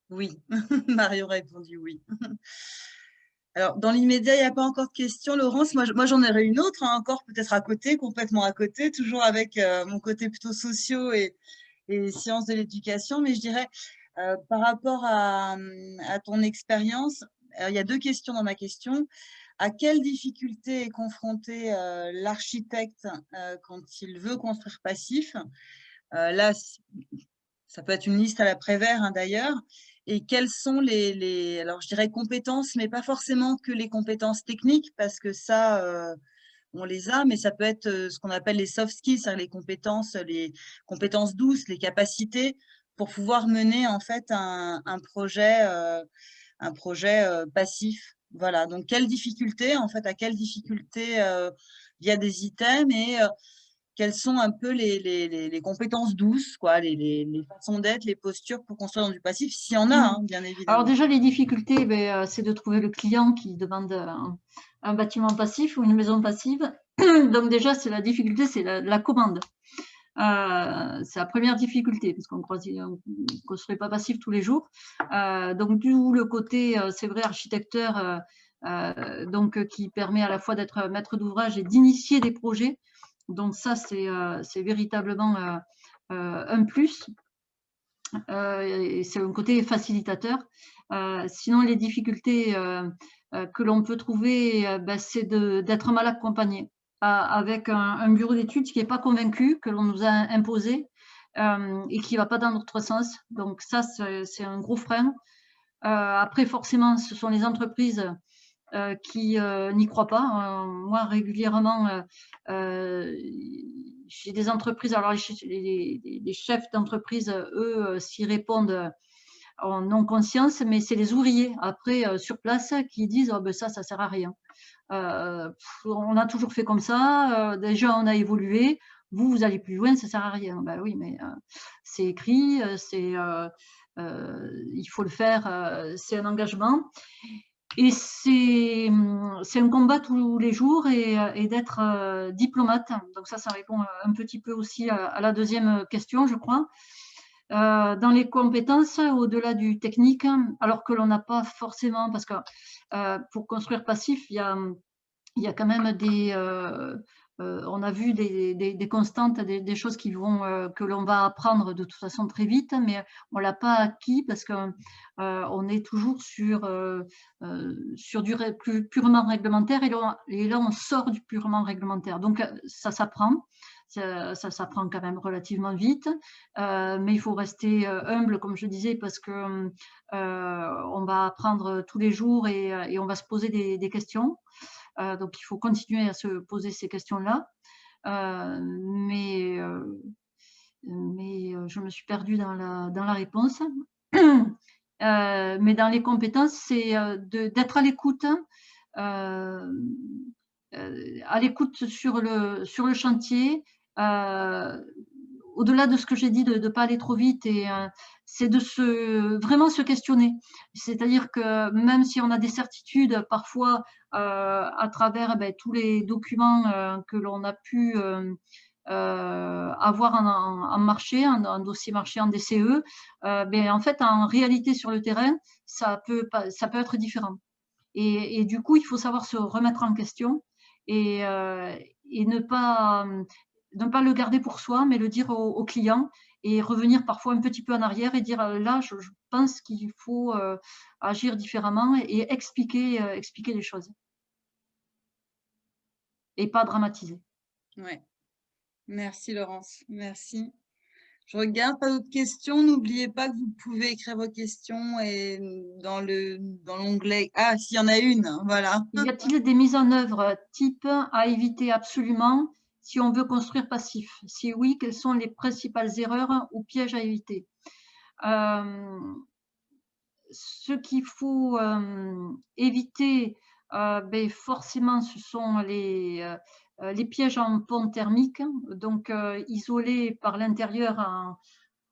Oui, Marion a répondu oui. Alors, dans l'immédiat, il n'y a pas encore de questions. Laurence, moi j'en aurais une autre, hein, encore peut-être à côté, complètement à côté, toujours avec mon côté plutôt sociaux et sciences de l'éducation. Mais je dirais, par rapport à ton expérience, il y a deux questions dans ma question. À quelle difficulté est confronté l'architecte quand il veut construire passif? Là, ça peut être une liste à la Prévert, hein, d'ailleurs. Et quelles sont alors je dirais compétences, mais pas forcément que les compétences techniques, parce que ça, on les a, mais ça peut être ce qu'on appelle les soft skills, les compétences douces, les capacités pour pouvoir mener en fait un projet passif. Voilà, donc quelle difficulté, en fait, à quelle difficulté il y a des items et quelles sont un peu les compétences douces, quoi, les façons d'être, les postures pour construire dans du passif, s'il y en a, hein, bien évidemment. Alors déjà, les difficultés, c'est de trouver le client qui demande un bâtiment passif ou une maison passive. Donc déjà, la difficulté, c'est la commande. C'est la première difficulté, parce qu'on ne construit pas passif tous les jours. Donc d'où le côté, c'est vrai, architecteur, donc qui permet à la fois d'être maître d'ouvrage et d'initier des projets. Donc ça, c'est véritablement un plus. C'est un côté facilitateur. Sinon, les difficultés que l'on peut trouver, c'est d'être mal accompagné. avec un bureau d'études qui n'est pas convaincu, que l'on nous a imposé et qui ne va pas dans notre sens. Donc ça, c'est un gros frein. Après, forcément, ce sont les entreprises qui n'y croient pas. Moi, régulièrement, j'ai des entreprises, alors les chefs d'entreprise, eux, s'y répondent en non-conscience, mais c'est les ouvriers, après, sur place, qui disent oh, ben ça ne sert à rien. On a toujours fait comme ça, déjà on a évolué, vous allez plus loin, ça ne sert à rien. Ben oui, mais c'est écrit, il faut le faire, c'est un engagement. Et c'est un combat tous les jours et d'être diplomate. Donc ça répond un petit peu aussi à la deuxième question, je crois. Dans les compétences, au-delà du technique, alors que l'on n'a pas forcément, parce que pour construire passif, il y a quand même on a vu des constantes, des choses que l'on va apprendre de toute façon très vite, mais on ne l'a pas acquis parce qu'on est toujours sur du purement réglementaire et là, on sort du purement réglementaire. Donc, ça s'apprend. Ça s'apprend quand même relativement vite, mais il faut rester humble, comme je disais, parce que on va apprendre tous les jours et on va se poser des questions. Donc, il faut continuer à se poser ces questions-là. Mais je me suis perdue dans la réponse. Mais dans les compétences, c'est d'être à l'écoute, à l'écoute sur le chantier, au-delà de ce que j'ai dit, de ne pas aller trop vite, et c'est vraiment se questionner. C'est-à-dire que même si on a des certitudes, parfois, à travers tous les documents que l'on a pu avoir en marché, en dossier marché, en DCE, en fait, en réalité, sur le terrain, ça peut être différent. Et du coup, il faut savoir se remettre en question et ne pas le garder pour soi, mais le dire au client et revenir parfois un petit peu en arrière et dire là, je pense qu'il faut agir différemment et expliquer les choses et pas dramatiser. Ouais. Merci Laurence, merci. Je regarde, pas d'autres questions. N'oubliez pas que vous pouvez écrire vos questions et dans l'onglet. Ah, s'il y en a une, voilà. Y a-t-il des mises en œuvre type à éviter absolument si on veut construire passif? Si oui, quelles sont les principales erreurs ou pièges à éviter? Ce qu'il faut éviter, forcément, ce sont les pièges en pont thermique, donc isolés par l'intérieur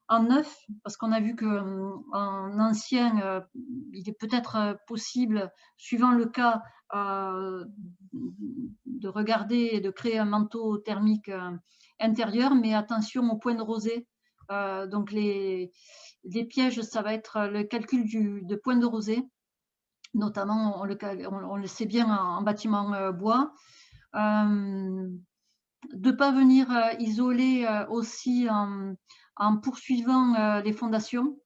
en neuf, parce qu'on a vu qu'en ancien, il est peut-être possible, suivant le cas, de regarder et de créer un manteau thermique intérieur, mais attention au point de rosée. Donc les pièges, ça va être le calcul de point de rosée, notamment on le sait bien en bâtiment bois. De ne pas venir isoler aussi en poursuivant les fondations,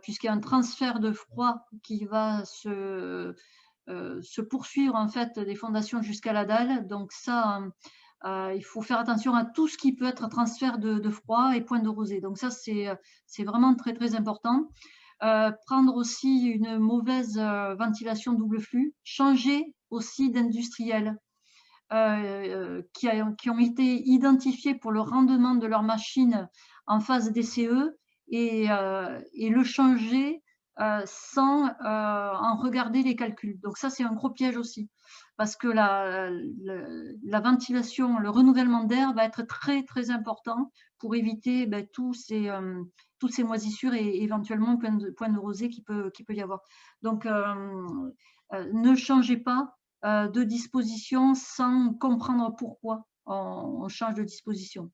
puisqu'il y a un transfert de froid qui va se poursuivre en fait des fondations jusqu'à la dalle. Donc ça, il faut faire attention à tout ce qui peut être transfert de froid et point de rosée. Donc ça, c'est vraiment très très important. Prendre aussi une mauvaise ventilation double flux, changer aussi d'industriel. Qui ont été identifiés pour le rendement de leur machine en phase DCE et le changer sans en regarder les calculs. Donc ça, c'est un gros piège aussi, parce que la ventilation, le renouvellement d'air va être très très important pour éviter toutes ces moisissures et éventuellement point de rosée qui peut y avoir. Donc ne changez pas de disposition sans comprendre pourquoi on change de disposition.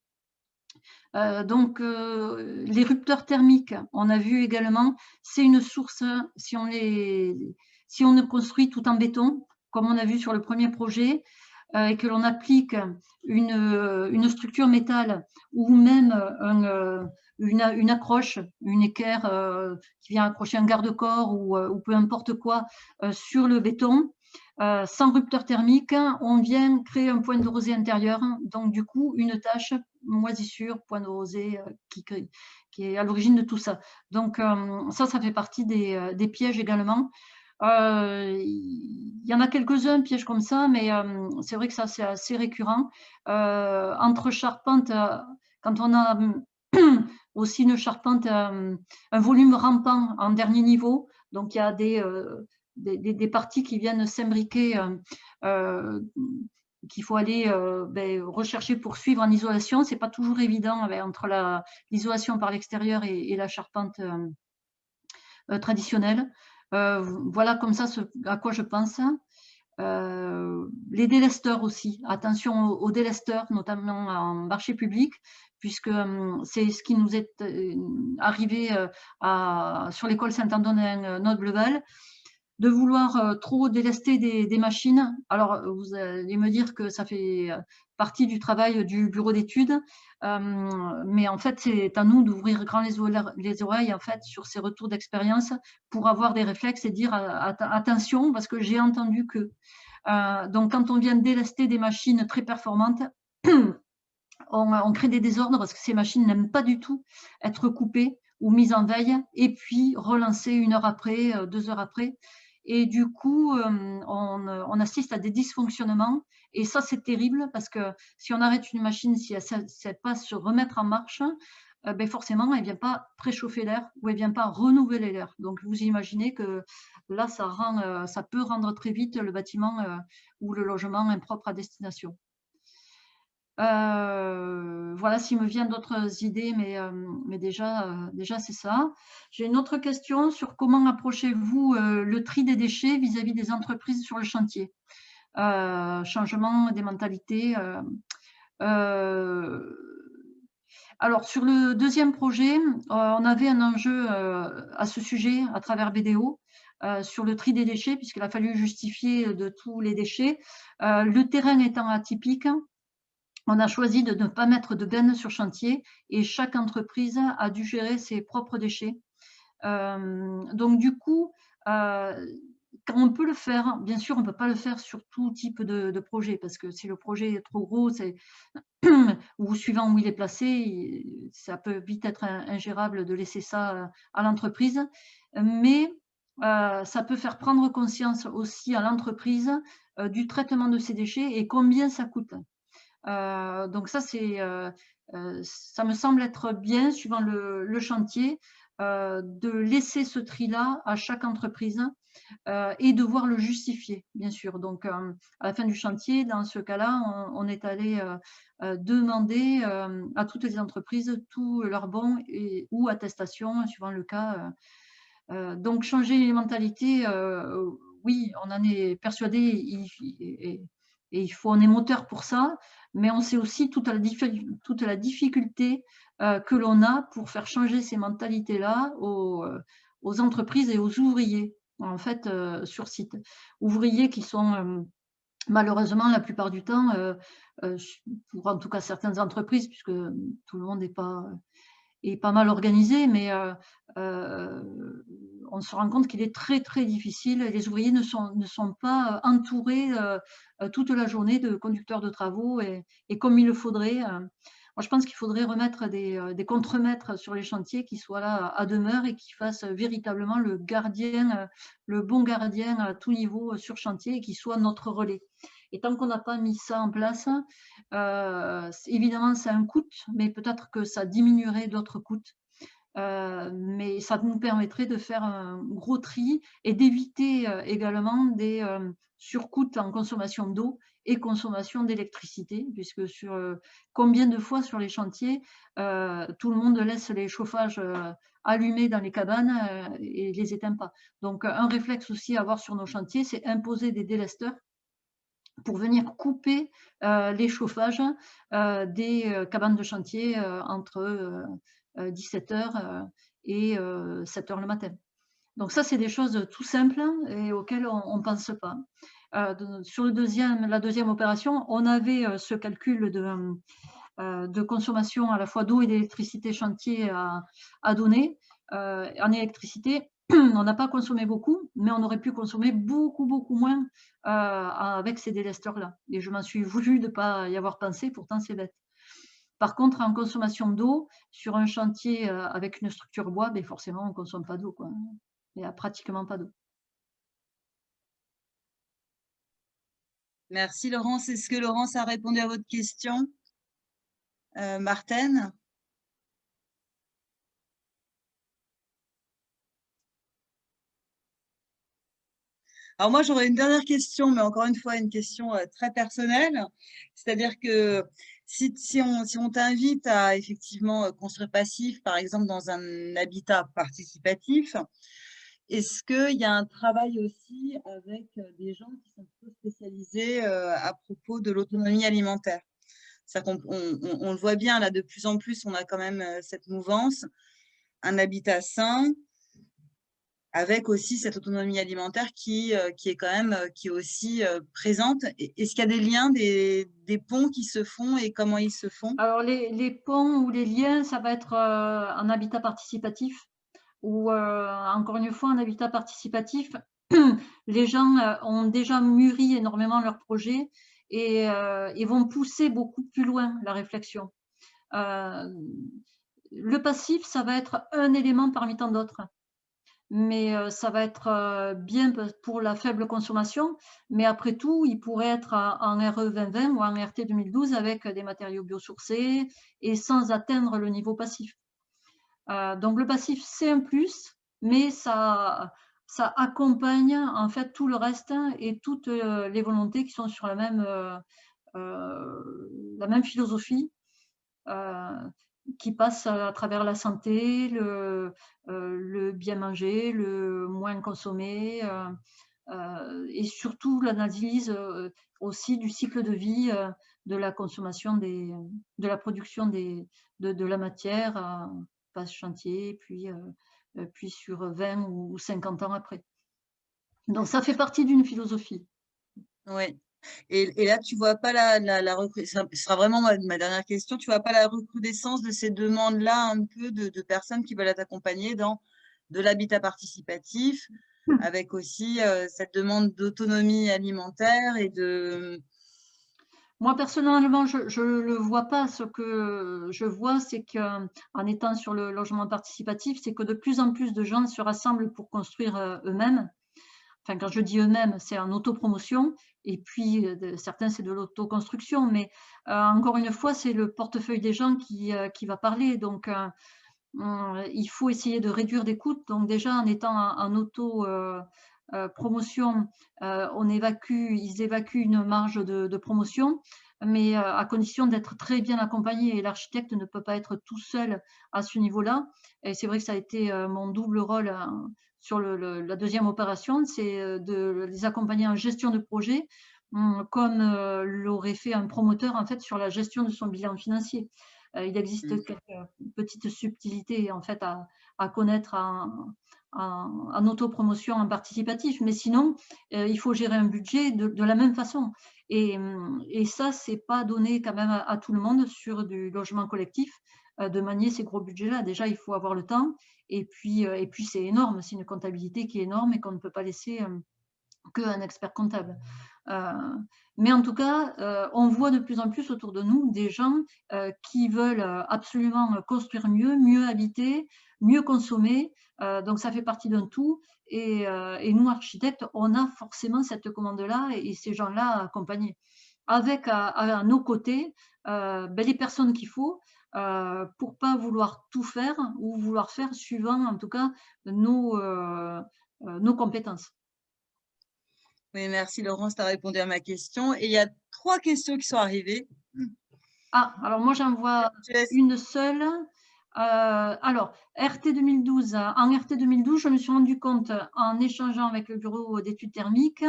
Donc, les rupteurs thermiques, on a vu également, c'est une source, si on ne construit tout en béton, comme on a vu sur le premier projet, et que l'on applique une structure métal ou même une accroche, une équerre qui vient accrocher un garde-corps ou peu importe quoi sur le béton, sans rupteur thermique, on vient créer un point de rosée intérieur, donc du coup une tache, moisissure, point de rosée qui est à l'origine de tout ça. Donc ça fait partie des pièges également. Il y en a quelques-uns, pièges comme ça, mais c'est vrai que ça c'est assez récurrent. Entre charpentes, quand on a aussi une charpente, un volume rampant en dernier niveau, donc il y a des parties qui viennent s'imbriquer, qu'il faut aller rechercher pour suivre en isolation. C'est pas toujours évident entre l'isolation par l'extérieur et la charpente traditionnelle. Voilà comme ça à quoi je pense. Les délesteurs aussi. Attention aux délesteurs, notamment en marché public, puisque c'est ce qui nous est arrivé sur l'école Saint-Antonin-Noble-Val, de vouloir trop délester des machines. Alors, vous allez me dire que ça fait partie du travail du bureau d'études, mais en fait, c'est à nous d'ouvrir grand les oreilles en fait, sur ces retours d'expérience pour avoir des réflexes et dire attention, parce que j'ai entendu que. Donc, quand on vient délester des machines très performantes, on crée des désordres parce que ces machines n'aiment pas du tout être coupées ou mises en veille et puis relancées 1 heure après, 2 heures après. Et du coup, on assiste à des dysfonctionnements. Et ça, c'est terrible parce que si on arrête une machine, si elle ne sait pas se remettre en marche, forcément, elle ne vient pas préchauffer l'air ou elle ne vient pas renouveler l'air. Donc, vous imaginez que là, ça peut rendre très vite le bâtiment ou le logement impropre à destination. Voilà s'il me vient d'autres idées, mais déjà c'est ça. J'ai une autre question sur comment approchez-vous le tri des déchets vis-à-vis des entreprises sur le chantier. Changement des mentalités. Alors, sur le deuxième projet, on avait un enjeu à ce sujet à travers BDO. Sur le tri des déchets, puisqu'il a fallu justifier de tous les déchets. Le terrain étant atypique, on a choisi de ne pas mettre de bennes sur chantier et chaque entreprise a dû gérer ses propres déchets. Donc du coup, quand on peut le faire, bien sûr, on ne peut pas le faire sur tout type de projet parce que si le projet est trop gros, ou suivant où il est placé, ça peut vite être ingérable de laisser ça à l'entreprise. Mais ça peut faire prendre conscience aussi à l'entreprise du traitement de ces déchets et combien ça coûte. Donc ça, ça me semble être bien, suivant le chantier, de laisser ce tri-là à chaque entreprise et devoir le justifier, bien sûr. Donc, à la fin du chantier, dans ce cas-là, on est allé demander à toutes les entreprises tous leurs bons ou attestations, suivant le cas. Donc, changer les mentalités, oui, on en est persuadé et il faut, on est moteur pour ça, mais on sait aussi toute la difficulté que l'on a pour faire changer ces mentalités-là aux entreprises et aux ouvriers, en fait, sur site. Ouvriers qui sont malheureusement, la plupart du temps, pour en tout cas certaines entreprises, puisque tout le monde n'est pas mal organisé, mais on se rend compte qu'il est très, très difficile. Les ouvriers ne sont pas entourés toute la journée de conducteurs de travaux et comme il le faudrait. Moi, je pense qu'il faudrait remettre des contremaîtres sur les chantiers qui soient là à demeure et qui fassent véritablement le bon gardien à tout niveau sur chantier et qui soit notre relais. Et tant qu'on n'a pas mis ça en place, évidemment, ça a un coût, mais peut-être que ça diminuerait d'autres coûts. Mais ça nous permettrait de faire un gros tri et d'éviter également des surcoûts en consommation d'eau et consommation d'électricité, puisque combien de fois sur les chantiers, tout le monde laisse les chauffages allumés dans les cabanes et les éteint pas. Donc un réflexe aussi à avoir sur nos chantiers, c'est imposer des délesteurs pour venir couper les chauffages des cabanes de chantier entre 17h et 7h le matin. Donc ça, c'est des choses tout simples et auxquelles on ne pense pas. Sur la deuxième opération, on avait ce calcul de consommation à la fois d'eau et d'électricité chantier à donner en électricité. on n'a pas consommé beaucoup, mais on aurait pu consommer beaucoup, beaucoup moins avec ces délesteurs-là. Et je m'en suis voulu de ne pas y avoir pensé, pourtant c'est bête. Par contre, en consommation d'eau, sur un chantier avec une structure bois, ben forcément, on ne consomme pas d'eau, quoi. Il n'y a pratiquement pas d'eau. Merci Laurence. Est-ce que Laurence a répondu à votre question? Martine? Alors moi, j'aurais une dernière question, mais encore une fois, une question très personnelle. C'est-à-dire que si on t'invite à effectivement construire passif, par exemple dans un habitat participatif, est-ce qu'il y a un travail aussi avec des gens qui sont plutôt spécialisés à propos de l'autonomie alimentaire? On le voit bien, là, de plus en plus, on a quand même cette mouvance, un habitat sain, avec aussi cette autonomie alimentaire qui est quand même qui est aussi présente. Est-ce qu'il y a des liens, des ponts qui se font et comment ils se font? Alors, les ponts ou les liens, ça va être un habitat participatif ou encore une fois, un habitat participatif, les gens ont déjà mûri énormément leur projet et vont pousser beaucoup plus loin la réflexion. Le passif, ça va être un élément parmi tant d'autres. Mais ça va être bien pour la faible consommation. Mais après tout, il pourrait être en RE 2020 ou en RT 2012 avec des matériaux biosourcés et sans atteindre le niveau passif. Donc le passif, c'est un plus, mais ça accompagne en fait tout le reste et toutes les volontés qui sont sur la même philosophie. Qui passe à travers la santé, le bien manger, le moins consommer, et surtout l'analyse aussi du cycle de vie de la consommation de la production de la matière, passe chantier, puis sur 20 ou 50 ans après. Donc ça fait partie d'une philosophie. Oui. Et là, tu vois pas la recrudescence, ce sera vraiment ma dernière question, tu vois pas la recrudescence de ces demandes-là un peu de personnes qui veulent être accompagnées dans de l'habitat participatif, avec aussi cette demande d'autonomie alimentaire et de… Moi, personnellement, je ne le vois pas. Ce que je vois, c'est qu'en étant sur le logement participatif, c'est que de plus en plus de gens se rassemblent pour construire eux-mêmes. Enfin, quand je dis eux-mêmes, c'est en autopromotion. Et puis, certains, c'est de l'autoconstruction. Mais encore une fois, c'est le portefeuille des gens qui va parler. Donc, il faut essayer de réduire des coûts. Donc, déjà, en étant en auto-promotion, ils évacuent une marge de promotion, mais à condition d'être très bien accompagné. Et l'architecte ne peut pas être tout seul à ce niveau-là. Et c'est vrai que ça a été mon double rôle sur la deuxième opération, c'est de les accompagner en gestion de projet, comme l'aurait fait un promoteur en fait sur la gestion de son bilan financier. Il existe quelques petites subtilités en fait à connaître en autopromotion, en participatif, mais sinon, il faut gérer un budget de la même façon. Et ça, c'est pas donné quand même à tout le monde sur du logement collectif de manier ces gros budgets-là. Déjà, il faut avoir le temps, et puis c'est énorme, c'est une comptabilité qui est énorme et qu'on ne peut pas laisser qu'un expert comptable. Mais en tout cas, on voit de plus en plus autour de nous des gens qui veulent absolument construire mieux habiter, mieux consommer. Donc ça fait partie d'un tout. Et nous, architectes, on a forcément cette commande-là et ces gens-là à accompagner. Avec à nos côtés les personnes qu'il faut pour ne pas vouloir tout faire ou vouloir faire suivant, en tout cas, nos compétences. Oui, merci Laurence, tu as répondu à ma question. Et il y a 3 questions qui sont arrivées. Ah, alors moi j'en vois une seule. Alors, RT 2012. En RT 2012, je me suis rendu compte en échangeant avec le bureau d'études thermiques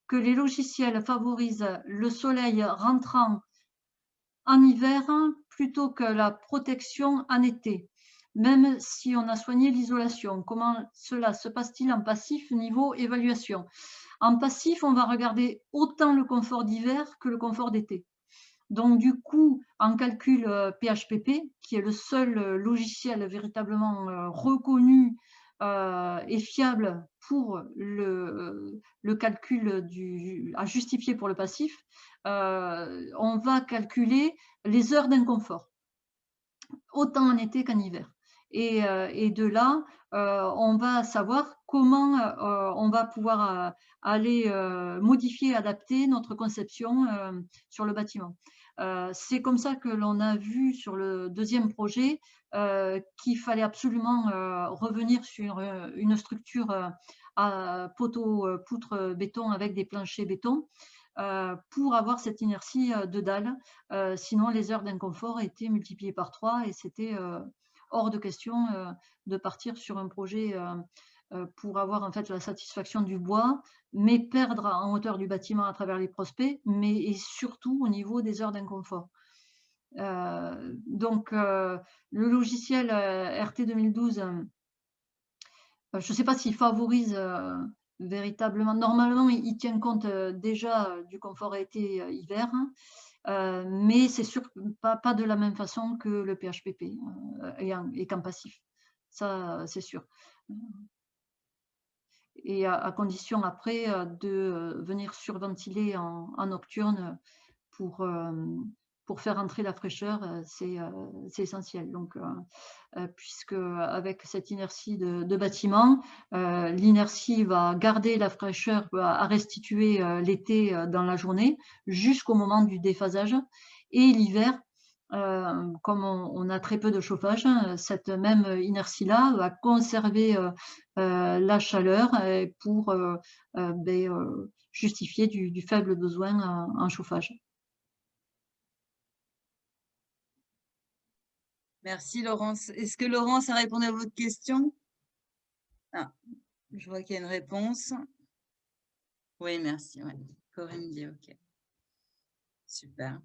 que les logiciels favorisent le soleil rentrant en hiver plutôt que la protection en été, même si on a soigné l'isolation. Comment cela se passe-t-il en passif niveau évaluation? En passif, on va regarder autant le confort d'hiver que le confort d'été. Donc, du coup, en calcul PHPP, qui est le seul logiciel véritablement reconnu est fiable pour le calcul à justifier pour le passif, on va calculer les heures d'inconfort, autant en été qu'en hiver. Et de là, on va savoir comment on va pouvoir aller modifier, adapter notre conception sur le bâtiment. C'est comme ça que l'on a vu sur le deuxième projet qu'il fallait absolument revenir sur une structure à poteaux, poutres béton avec des planchers béton pour avoir cette inertie de dalle. Sinon, les heures d'inconfort étaient multipliées par 3 et c'était hors de question de partir sur un projet pour avoir en fait la satisfaction du bois, mais perdre en hauteur du bâtiment à travers les prospects, mais et surtout au niveau des heures d'inconfort. Donc, le logiciel RT 2012, je ne sais pas s'il favorise véritablement. Normalement, il tient compte déjà du confort été-hiver, mais c'est sûr pas de la même façon que le PHPP et qu'en passif. Ça, c'est sûr. Et à condition après de venir surventiler en nocturne pour faire entrer la fraîcheur, c'est essentiel. Donc, puisque avec cette inertie de bâtiment, l'inertie va garder la fraîcheur à restituer l'été dans la journée jusqu'au moment du déphasage. Et l'hiver, comme on a très peu de chauffage, cette même inertie-là va conserver la chaleur pour justifier du faible besoin en chauffage. Merci Laurence. Est-ce que Laurence a répondu à votre question? Ah, je vois qu'il y a une réponse. Oui, merci. Ouais. Corinne dit OK. Super.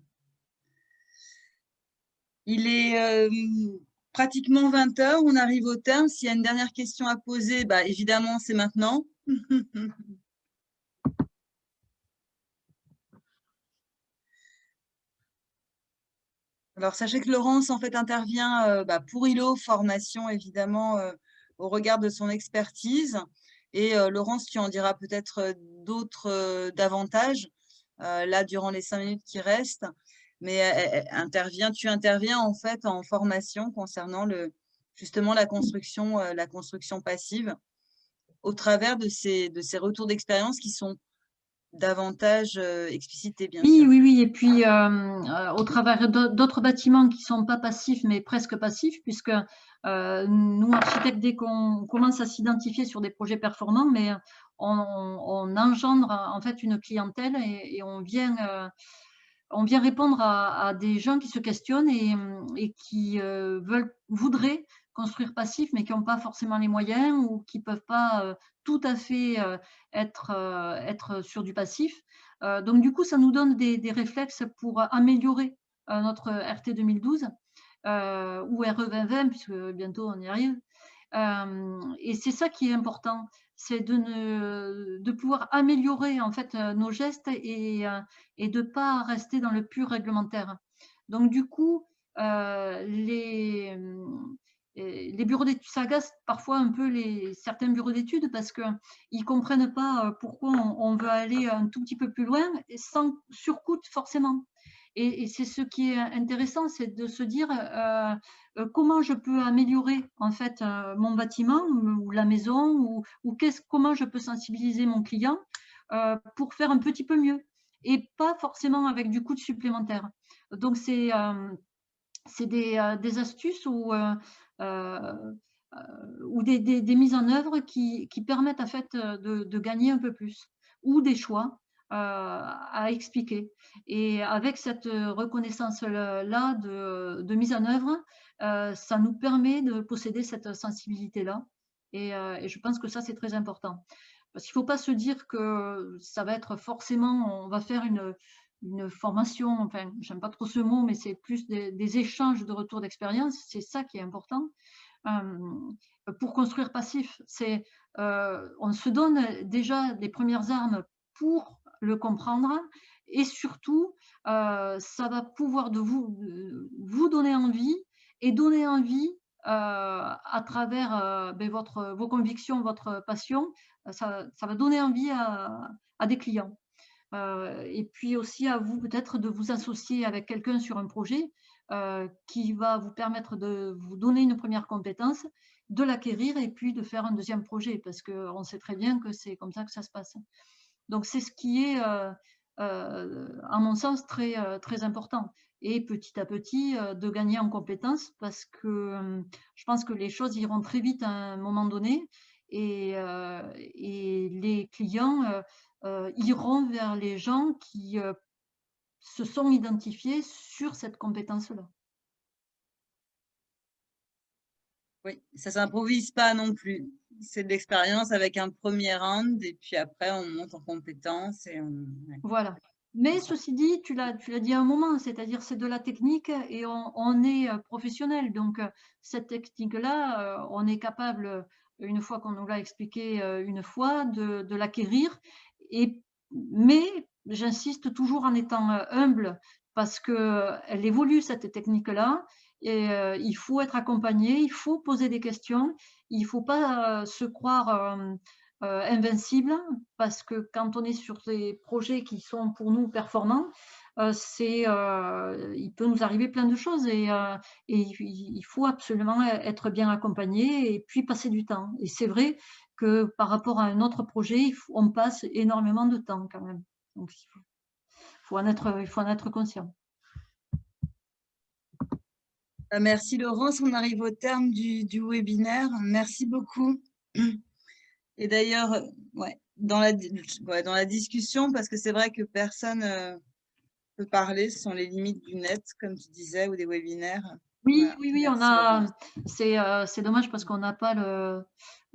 Il est pratiquement 20 h. On arrive au terme. S'il y a une dernière question à poser, bah, évidemment, c'est maintenant. Alors, sachez que Laurence, en fait, intervient pour ILO Formation, évidemment, au regard de son expertise. Et Laurence, tu en diras peut-être d'autres davantage, là, durant les 5 minutes qui restent. Mais tu interviens, en fait, en formation concernant justement la construction passive au travers de ces retours d'expérience qui sont davantage explicités, bien sûr. Oui. Et puis, au travers d'autres bâtiments qui ne sont pas passifs, mais presque passifs, puisque nous, architectes, dès qu'on commence à s'identifier sur des projets performants, mais on engendre en fait une clientèle et on vient répondre à des gens qui se questionnent et qui voudraient construire passif, mais qui n'ont pas forcément les moyens ou qui ne peuvent pas tout à fait être sur du passif. Donc, du coup, ça nous donne des réflexes pour améliorer notre RT 2012 ou RE 2020, puisque bientôt on y arrive. Et c'est ça qui est important, c'est de pouvoir améliorer en fait nos gestes et de ne pas rester dans le pur réglementaire. Donc, du coup, les bureaux d'études, ça agace parfois un peu certains bureaux d'études parce qu'ils ne comprennent pas pourquoi on veut aller un tout petit peu plus loin sans surcoût forcément. Et c'est ce qui est intéressant, c'est de se dire comment je peux améliorer en fait mon bâtiment ou la maison ou comment je peux sensibiliser mon client pour faire un petit peu mieux et pas forcément avec du coût supplémentaire. Donc, c'est des astuces ou des mises en œuvre qui permettent en fait de gagner un peu plus ou des choix à expliquer. Et avec cette reconnaissance-là de mise en œuvre, ça nous permet de posséder cette sensibilité-là. Et je pense que ça, c'est très important. Parce qu'il ne faut pas se dire que ça va être forcément, on va faire une formation, enfin, j'aime pas trop ce mot, mais c'est plus des échanges de retours d'expérience, c'est ça qui est important. Pour construire passif, on se donne déjà des premières armes pour le comprendre et surtout, ça va pouvoir vous donner envie et donner envie à travers vos convictions, votre passion, ça va donner envie à des clients. Et puis aussi à vous peut-être de vous associer avec quelqu'un sur un projet qui va vous permettre de vous donner une première compétence, de l'acquérir et puis de faire un deuxième projet parce qu'on sait très bien que c'est comme ça que ça se passe. Donc c'est ce qui est, à mon sens, très important et petit à petit, de gagner en compétences parce que, je pense que les choses iront très vite à un moment donné et les clients, iront vers les gens qui, se sont identifiés sur cette compétence-là. Oui, ça s'improvise pas non plus. C'est de l'expérience avec un premier round et puis après on monte en compétences et ouais, Voilà. c'est Mais ça. ceci dit, tu l'as dit à un moment, c'est-à-dire c'est de la technique et on est, professionnel. Donc, cette technique-là, on est capable, une fois qu'on nous l'a expliqué, une fois, de l'acquérir et mais j'insiste toujours en étant, humble parce qu'elle évolue cette technique-là et il faut être accompagné, il faut poser des questions. Il ne faut pas, se croire, invincible parce que quand on est sur des projets qui sont pour nous performants, il peut nous arriver plein de choses et il faut absolument être bien accompagné et puis passer du temps. Et c'est vrai que par rapport à un autre projet, on passe énormément de temps quand même. Donc il faut en être conscient. Merci Laurence, on arrive au terme du webinaire. Merci beaucoup. Et d'ailleurs, ouais, dans la discussion, parce que c'est vrai que personne peut parler, ce sont les limites du net, comme tu disais, ou des webinaires. Oui, Voilà, oui, oui, merci Laurence. c'est dommage parce qu'on n'a pas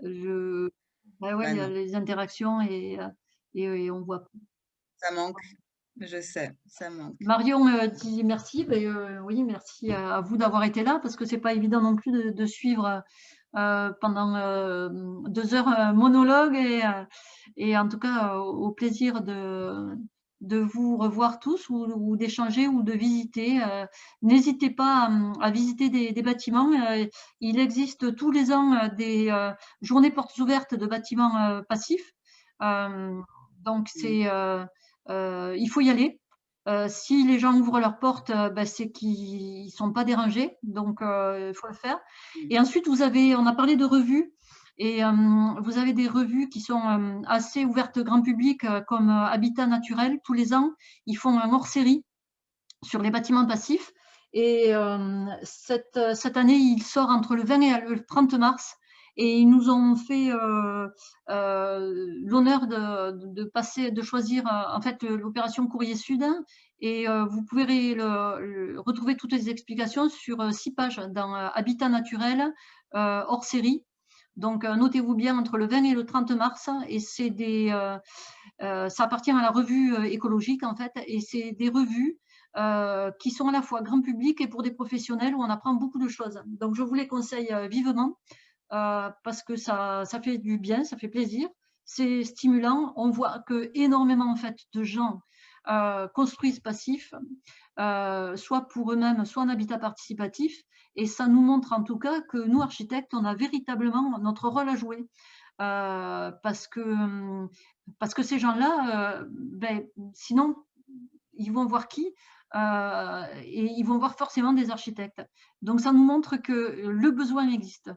le bah ouais, Ouais, non, les interactions et on voit. ça manque, je sais, ça manque. Marion dit merci. Ben, oui, merci à vous d'avoir été là parce que c'est pas évident non plus de suivre pendant 2 heures un monologue et en tout cas au plaisir de vous revoir tous ou d'échanger ou de visiter. N'hésitez pas à visiter des bâtiments. Il existe tous les ans des journées portes ouvertes de bâtiments passifs. Euh, donc il faut y aller. Si les gens ouvrent leurs portes, bah, c'est qu'ils ne sont pas dérangés, donc il faut le faire. Et ensuite, on a parlé de revues, et vous avez des revues qui sont assez ouvertes grand public, comme Habitat Naturel. Tous les ans, ils font un hors-série sur les bâtiments passifs. Et cette année, il sort entre le 20 et le 30 mars. Et ils nous ont fait l'honneur de choisir en fait l'opération Courrier Sud. Et vous pouvez retrouver toutes les explications sur 6 pages dans Habitat Naturel hors série. Donc notez-vous bien entre le 20 et le 30 mars. Et ça appartient à la revue écologique en fait. Et c'est des revues qui sont à la fois grand public et pour des professionnels où on apprend beaucoup de choses. Donc je vous les conseille vivement parce que ça fait du bien, ça fait plaisir, c'est stimulant. On voit que énormément en fait de gens construisent passif, soit pour eux-mêmes, soit en habitat participatif. Et ça nous montre en tout cas que nous, architectes, on a véritablement notre rôle à jouer. Parce que ces gens-là, ben, sinon, ils vont voir qui et ils vont voir forcément des architectes. Donc, ça nous montre que le besoin existe.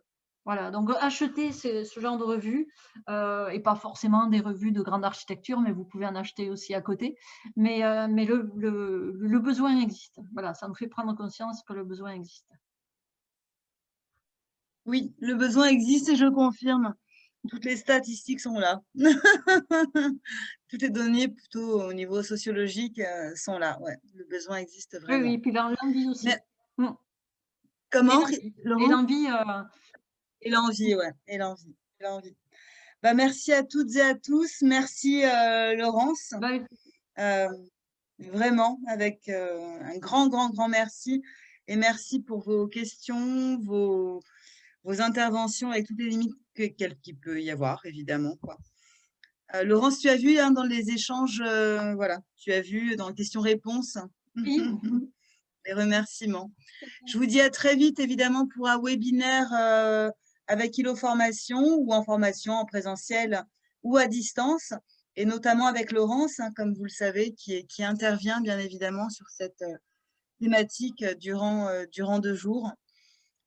Voilà, donc achetez ce genre de revues, et pas forcément des revues de grande architecture, mais vous pouvez en acheter aussi à côté. Mais le besoin existe. Voilà, ça nous fait prendre conscience que le besoin existe. Oui, le besoin existe et je confirme. Toutes les statistiques sont là. Toutes les données plutôt au niveau sociologique sont là. Ouais, le besoin existe Oui, oui, vraiment. et puis l'envie aussi. Mais Mm. comment, Et Laurent? l'envie, Et l'envie, ouais, et l'envie, et l'envie. Bah, merci à toutes et à tous. Merci Laurence. bah, Euh, Vraiment, avec un grand, grand, grand merci. Et merci pour vos questions, vos interventions avec toutes les limites qu'il peut y avoir, évidemment, quoi. Laurence, tu as vu hein, dans les échanges, voilà, tu as vu dans les questions-réponses. oui. les remerciements. Je vous dis à très vite, évidemment, pour un webinaire avec ILO Formation ou en formation en présentiel ou à distance, et notamment avec Laurence, hein, comme vous le savez, qui intervient bien évidemment sur cette thématique durant 2 jours,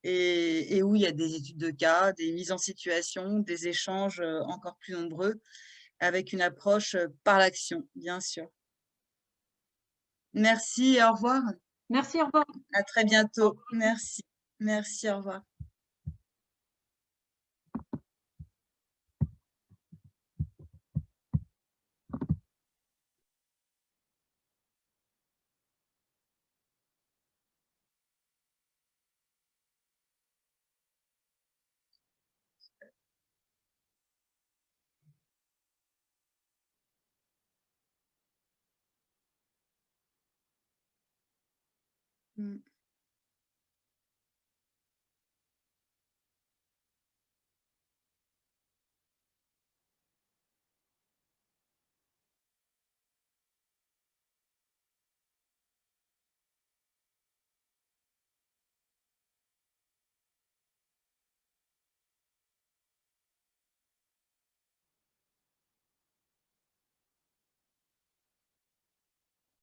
et où il y a des études de cas, des mises en situation, des échanges encore plus nombreux, avec une approche par l'action, bien sûr. Merci et au revoir. Merci, au revoir. À très bientôt. Merci. Merci, au revoir. Mm.